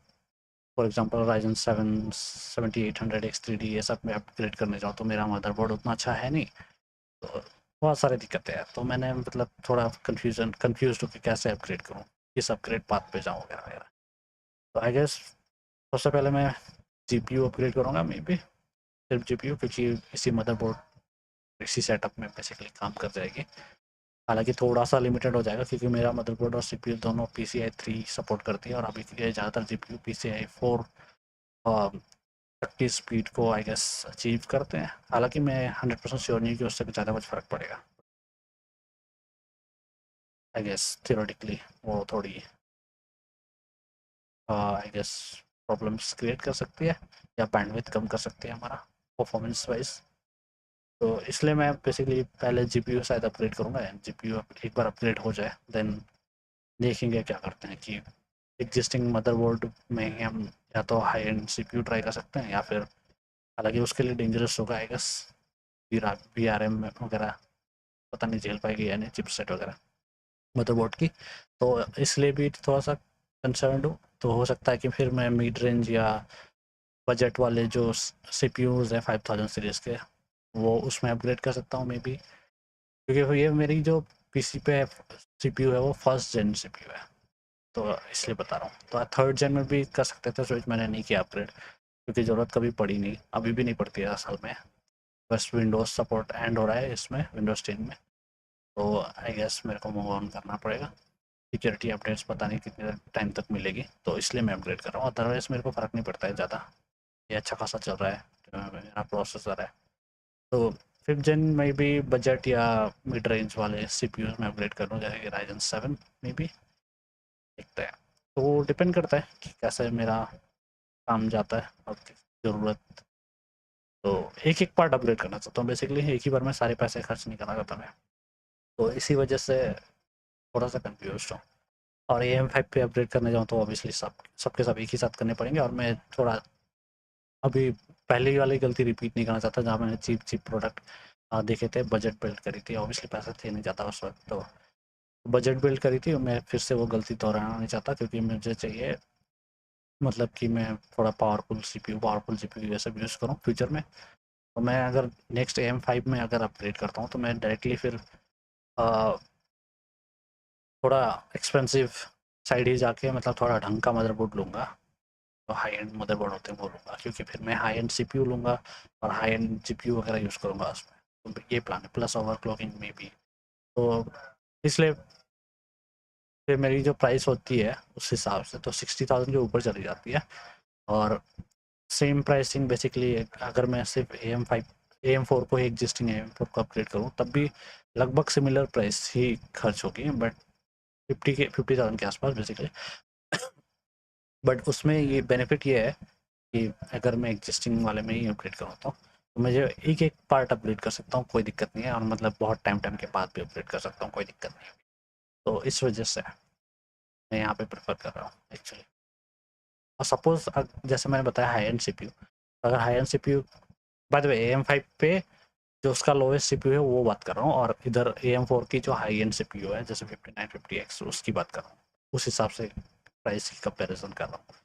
A: फॉर एग्जांपल Ryzen 7 7800 X3D ये सब मैं अपग्रेड करने जाऊँ तो मेरा मदरबोर्ड उतना अच्छा है नहीं, तो बहुत सारी दिक्कतें हैं। तो मैंने मतलब थोड़ा कंफ्यूज होकर कैसे अपग्रेड करूँ, किस अपग्रेड पाथ पे जाऊँ वगैरह वगैरह। तो आई गेस सबसे पहले मैं GPU अपग्रेड करूँगा, मे बी सिर्फ GPU, क्योंकि इसी मदरबोर्ड इसी सेटअप में बेसिकली काम कर जाएगी। हालांकि थोड़ा सा लिमिटेड हो जाएगा क्योंकि मेरा मदरबोर्ड और सीपीयू दोनों PCI 3 सपोर्ट करती है और अभी के लिए ज़्यादातर जीपीयू PCI 4 30 स्पीड को आई गेस अचीव करते हैं। हालांकि मैं 100% श्योर नहीं कि उससे ज़्यादा कुछ फ़र्क पड़ेगा। आई गेस थियोरेटिकली वो थोड़ी आई गेस प्रॉब्लम्स क्रिएट कर सकती है या बैंडविड्थ कम कर सकती है हमारा परफॉर्मेंस वाइज। तो इसलिए मैं बेसिकली पहले जीपीयू शायद अपग्रेड करूँगा। जीपीयू एक बार अपग्रेड हो जाए देन देखेंगे क्या करते हैं कि एग्जिस्टिंग मदरबोर्ड में ही हम या तो हाई एंड सीपीयू ट्राई कर सकते हैं या फिर, हालांकि उसके लिए डेंजरस होगा आई गेस VRM वगैरह पता नहीं झेल पाएगी या नहीं चिपसेट वगैरह मदरबोर्ड की। तो इसलिए भी थोड़ा सा कंसर्न हूँ। तो हो सकता है कि फिर मैं मिड रेंज या बजट वाले जो CPUs हैं 5000 सीरीज़ के वो उसमें अपग्रेड कर सकता हूँ मे बी, क्योंकि ये मेरी जो PC पे CPU है वो फर्स्ट जेन CPU है, तो इसलिए बता रहा हूँ। तो थर्ड जेन में भी कर सकते थे स्विच, मैंने नहीं किया अपग्रेड क्योंकि ज़रूरत कभी पड़ी नहीं, अभी भी नहीं पड़ती है असल में। बस विंडोज़ सपोर्ट एंड हो रहा है इसमें विंडोज़ 10 में, तो आई गेस मेरे को मूव ऑन करना पड़ेगा। सिक्योरिटी अपडेट्स पता नहीं कितने टाइम तक मिलेगी, तो इसलिए मैं अपग्रेड कर रहा हूँ। अदरवाइज़ मेरे को फ़र्क नहीं पड़ता है ज़्यादा, ये अच्छा खासा चल रहा है मेरा प्रोसेसर है। तो फिफ्थ जेन में भी बजट या मिड रेंज वाले CPUs में अपग्रेड कर लूँ, जैसे कि Ryzen 7 में भी देखते हैं। तो डिपेंड करता है कि कैसे मेरा काम जाता है और ज़रूरत। तो एक एक पार्ट अपग्रेड करना चाहता हूँ बेसिकली, एक ही बार में सारे पैसे खर्च नहीं करना चाहता मैं, तो इसी वजह से थोड़ा सा कन्फ्यूज हूँ। और AM5 पे अपग्रेड करने जाऊँ तो ऑब्वियसली सबके सब एक ही साथ करने पड़ेंगे, और मैं थोड़ा अभी पहले वाली गलती रिपीट नहीं करना चाहता जहाँ मैंने चीप प्रोडक्ट देखे थे, बजट बिल्ड करी थी, ऑब्वियसली पैसे थे नहीं ज़्यादा उस वक्त, तो बजट बिल्ड करी थी। मैं फिर से वो गलती दोहराना नहीं चाहता क्योंकि मुझे चाहिए मतलब कि मैं थोड़ा पावरफुल CPU ये सब यूज़ करूँ फ्यूचर में। तो मैं अगर नेक्स्ट AM5 में अगर अपग्रेड करता हूँ तो मैं डायरेक्टली फिर थोड़ा एक्सपेंसिव साइड ही जाके मतलब थोड़ा ढंग का मदरबोर्ड लूँगा, तो हाई एंड मदरबोर्ड होते हैं वो लूँगा, क्योंकि फिर मैं हाई एंड CPU लूँगा और हाई एंड GPU वगैरह यूज़ करूँगा उसमें। तो ये प्लान है, प्लस ओवरक्लॉकिंग में भी। तो इसलिए फिर मेरी जो प्राइस होती है उस हिसाब से तो 60,000 के ऊपर चली जाती है। और सेम प्राइसिंग बेसिकली अगर मैं सिर्फ AM4 को ही एग्जिस्टिंग AM4 को अपग्रेड करूँ तब भी लगभग सिमिलर प्राइस ही खर्च होगी, बट 50,000 के आसपास बेसिकली। बट उसमें ये बेनिफिट ये है कि अगर मैं एग्जिस्टिंग वाले में ही अपग्रेड करूँ तो मुझे एक एक पार्ट अपग्रेड कर सकता हूँ, कोई दिक्कत नहीं है, और मतलब बहुत टाइम के बाद भी अपग्रेड कर सकता हूँ, कोई दिक्कत नहीं है। तो इस वजह से मैं यहाँ पे प्रेफर कर रहा हूँ एक्चुअली। और सपोज जैसे मैंने बताया हाई एंड CPU, अगर high and CPU bye the way AM5 पे जो उसका लोएस्ट CPU है वो बात कर रहा हूँ, और इधर AM4 की जो हाई एंड CPU है जैसे 5950X उसकी बात कर रहा हूँ, उस हिसाब से प्राइस की कंपेरिजन कर रहा हूँ।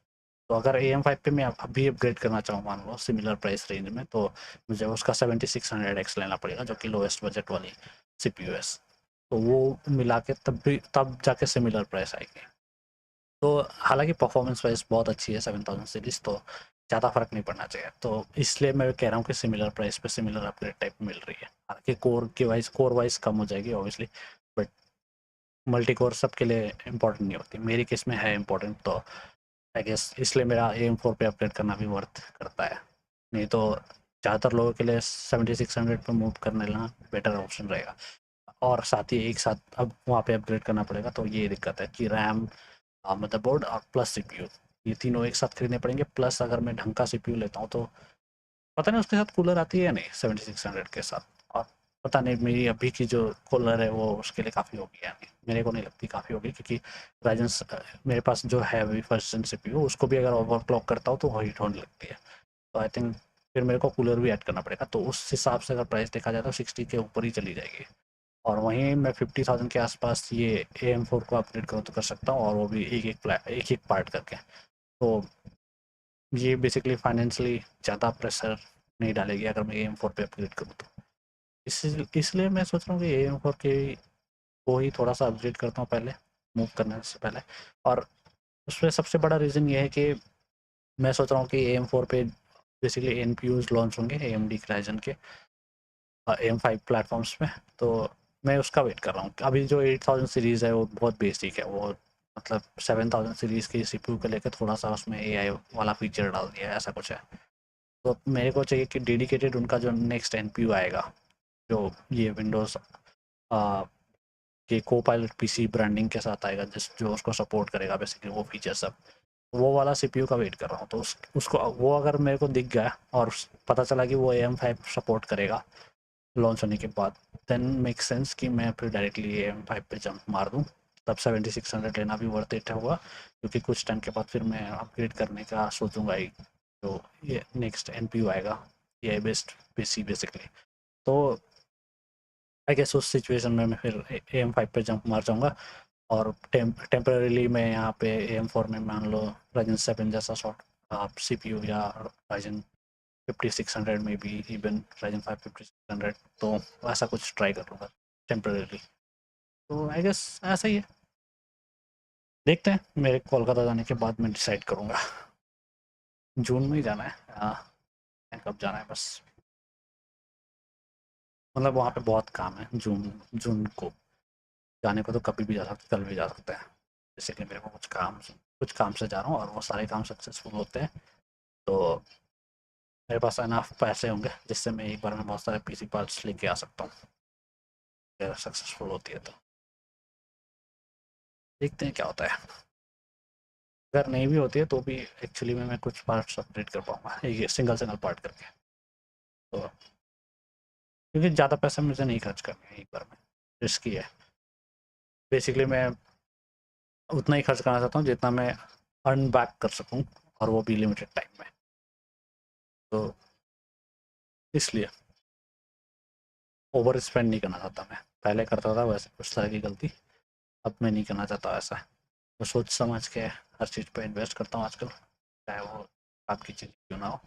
A: तो अगर AM5 पे मैं अभी अपग्रेड करना चाहूँ मान लो सिमिलर प्राइस रेंज में, तो मुझे उसका 7600X लेना पड़ेगा जो कि लोएस्ट बजट वाली CPU है। तो वो मिला के तब जाके सिमिलर प्राइस आएगी। तो हालांकि परफॉर्मेंस वाइज बहुत अच्छी है 7000 सीरीज़, तो ज़्यादा फ़र्क नहीं पड़ना चाहिए। तो इसलिए मैं कह रहा हूँ कि सिमिलर प्राइस पे सिमिलर अपग्रेड टाइप मिल रही है। हालांकि कोर वाइज कम हो जाएगी ऑब्वियसली, बट मल्टी कोर सबके लिए इंपॉर्टेंट नहीं होती, मेरी केस में है इंपॉर्टेंट, तो आई गेस इसलिए मेरा AM4 पे अपग्रेड करना भी वर्थ करता है। नहीं तो ज़्यादातर लोगों के लिए 7600 पे मूव करने ना बेटर ऑप्शन रहेगा, और साथ ही एक साथ अब वहाँ पे अपग्रेड करना पड़ेगा। तो ये दिक्कत है कि रैम, मदरबोर्ड और प्लस CPU ये तीनों एक साथ खरीदने पड़ेंगे। प्लस अगर मैं ढंग का CPU लेता हूँ तो पता नहीं उसके साथ कूलर आती है या नहीं 7600 के साथ, और पता नहीं मेरी अभी की जो कूलर है वो उसके लिए काफ़ी होगी या नहीं, मेरे को नहीं लगती काफ़ी होगी, क्योंकि मेरे पास जो है अभी फर्स्ट जेन CPU उसको भी अगर ओवरक्लॉक करता हूँ तो वो हीट होने लगती है। तो आई थिंक फिर मेरे को कूलर भी ऐड करना पड़ेगा, तो उस हिसाब से अगर प्राइस देखा जाए तो 60 के ऊपर ही चली जाएगी। और वहीं मैं 50,000 के आसपास ये AM4 को अपग्रेड करूँ तो कर सकता हूँ, और वो भी एक एक पार्ट करके। तो ये बेसिकली फाइनेंशियली ज़्यादा प्रेशर नहीं डालेगी अगर मैं AM4 पे अपग्रेड करूँ तो। इसलिए मैं सोच रहा हूँ कि AM4 के को ही थोड़ा सा अपग्रेड करता हूँ पहले, मूव करने से पहले। और उसमें सबसे बड़ा रीज़न ये है कि मैं सोच रहा हूँ कि AM4 पे बेसिकली NPUs लॉन्च होंगे AMD Ryzen के AM5 प्लेटफॉर्म्स में। तो मैं उसका वेट कर रहा हूँ। अभी जो 8000 सीरीज़ है वो बहुत बेसिक है, वो मतलब 7000 सीरीज़ की CPU को लेकर थोड़ा सा उसमें AI वाला फीचर डाल दिया है, ऐसा कुछ है। तो मेरे को चाहिए कि डेडिकेटेड उनका जो नेक्स्ट NPU आएगा, जो ये विंडोज़ के कोपायलट PC ब्रांडिंग के साथ आएगा, जो उसको सपोर्ट करेगा बेसिकली वो फीचर सब, वो वाला CPU का वेट कर रहा हूँ। तो उसको वो अगर मेरे को दिख गया और पता चला कि वो AM5 सपोर्ट करेगा लॉन्च होने के बाद, देन मेक सेंस कि मैं फिर डायरेक्टली AM5 पे जंप मार दूँ। तब 7600 लेना भी वर्थ इट होगा, क्योंकि कुछ टाइम के बाद फिर मैं अपग्रेड करने का सोचूंगा ही, जो ये नेक्स्ट NPU आएगा AI बेस्ड PC बेसिकली। तो आई गेस उस सिचुएशन में मैं फिर AM5 पे जंप मार जाऊँगा, और टेम्परेरीली मैं यहाँ पे AM4 में मान लो Ryzen 7 जैसा शॉर्ट CPU या Ryzen 5600 में भी इवन Ryzen 5 5600, तो ऐसा कुछ ट्राई कर लूँगा टेम्परेरीली। तो आई गेस ऐसा ही है, देखते हैं। मेरे कोलकाता जाने के बाद मैं डिसाइड करूँगा। जून में ही जाना है, हाँ, कब जाना है बस, मतलब वहाँ पे बहुत काम है। जून को जाने को तो कभी भी जा सकते, कल भी जा सकते हैं। बेसिकली मेरे को कुछ काम से जा रहा हूँ, और वो सारे काम सक्सेसफुल होते हैं तो मेरे पास इनफ पैसे होंगे जिससे मैं एक बार में बहुत सारे PC पार्ट्स लेके आ सकता हूँ, अगर सक्सेसफुल होती है तो। देखते हैं क्या होता है। अगर नहीं भी होती है तो भी एक्चुअली मैं कुछ पार्ट्स अपग्रेड कर पाऊँगा, एक सिंगल पार्ट करके। तो क्योंकि ज़्यादा पैसा मुझे नहीं खर्च करना है एक बार में, रिस्की है। बेसिकली मैं उतना ही खर्च करना चाहता हूँ जितना मैं अर्न बैक कर सकूँ, और वो भी लिमिटेड टाइम में। तो इसलिए ओवर स्पेंड नहीं करना चाहता मैं। पहले करता था वैसे कुछ तरह की गलती, अब मैं नहीं करना चाहता ऐसा। तो सोच समझ के हर चीज़ पे इन्वेस्ट करता हूँ आजकल, चाहे वो आपकी चीज़ क्यों ना हो।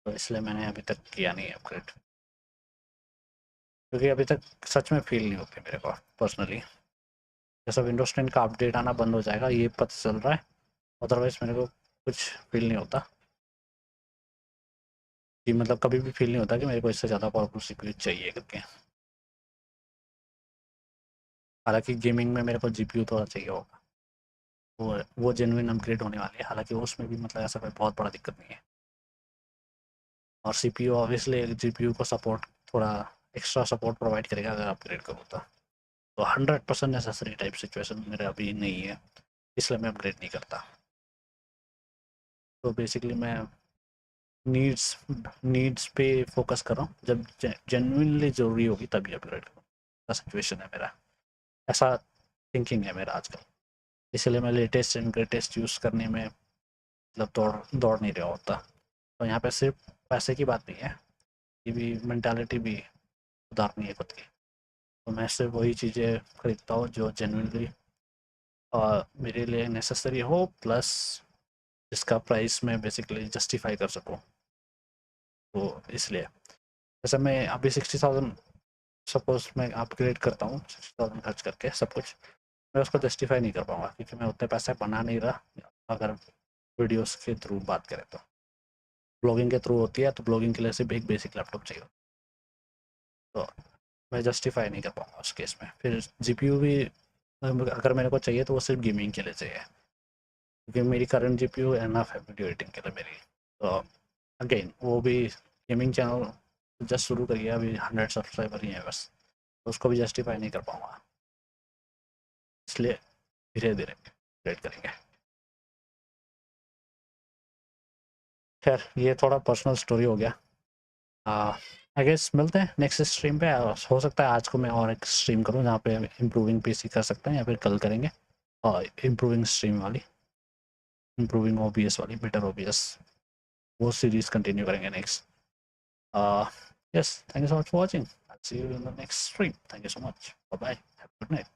A: तो इसलिए मैंने अभी तक किया नहीं है अपग्रेड, क्योंकि अभी तक सच में फील नहीं होती मेरे को पर्सनली। जैसा विंडोज 10 का अपडेट आना बंद हो जाएगा ये पता चल रहा है, अदरवाइज़ मेरे को कुछ फील नहीं होता कि, मतलब कभी भी फील नहीं होता कि मेरे को इससे ज़्यादा पावरफुल CPU चाहिए करके। हालांकि गेमिंग में मेरे को GPU थोड़ा चाहिए होगा, वो जेन्युइन अपग्रेड होने वाली है। हालांकि उसमें भी मतलब ऐसा कोई बहुत बड़ा दिक्कत नहीं है। और CPU ऑब्वियसली GPU को सपोर्ट, थोड़ा एक्स्ट्रा सपोर्ट प्रोवाइड करेगा अगर अपग्रेड करो तो 100% नेसेसरी टाइप सिचुएशन मेरे अभी नहीं है, इसलिए मैं अपग्रेड नहीं करता। तो बेसिकली मैं नीड्स पे फोकस कर रहा हूँ, जब जेन्युइनली ज़रूरी होगी तभी अपग्रेड करूँ। ऐसा सिचुएशन है मेरा, ऐसा थिंकिंग है मेरा आजकल। इसलिए मैं लेटेस्ट एंड ग्रेटेस्ट यूज़ करने में मतलब दौड़ नहीं रहा होता। तो यहाँ पे सिर्फ पैसे की बात नहीं है, ये भी मेंटालिटी भी सुधारनी है खुद की। तो मैं सिर्फ वही चीज़ें खरीदता हूँ जो जेन्युइनली मेरे लिए नेसेसरी हो, प्लस जिसका प्राइस मैं बेसिकली जस्टिफाई कर सकूँ। तो इसलिए जैसे मैं अभी 60,000 सपोज मैं अपग्रेड करता हूँ, 60,000 खर्च करके सब कुछ, मैं उसको जस्टिफाई नहीं कर पाऊँगा, क्योंकि मैं उतने पैसे बना नहीं रहा। अगर वीडियोस के थ्रू बात करें तो ब्लॉगिंग के थ्रू होती है, तो ब्लॉगिंग के लिए सिर्फ एक बेसिक लैपटॉप चाहिए, तो मैं जस्टिफाई नहीं कर पाऊँगा उस केस में। फिर GPU भी अगर मेरे को चाहिए तो वो सिर्फ गेमिंग के लिए चाहिए, क्योंकि मेरी करंट GPU एनफ है वीडियो एडिटिंग के लिए मेरी। तो अगेन वो भी गेमिंग चैनल जस्ट शुरू करिए, अभी 100 सब्सक्राइबर ही है बस, तो उसको भी जस्टिफाई नहीं कर पाऊँगा, इसलिए धीरे धीरे अपग्रेड करेंगे। खैर ये थोड़ा पर्सनल स्टोरी हो गया। आई गेस मिलते हैं नेक्स्ट स्ट्रीम पे। हो सकता है आज को मैं और एक स्ट्रीम करूँ जहाँ पे इम्प्रूविंग PC कर सकते हैं, या फिर कल करेंगे और इम्प्रूविंग स्ट्रीम वाली, इम्प्रूविंग OBS वाली, बेटर OBS, वो सीरीज कंटिन्यू करेंगे next. Yes, thank you so much for watching. I'll see you in the next stream. Thank you so much. Bye bye. Have a good night.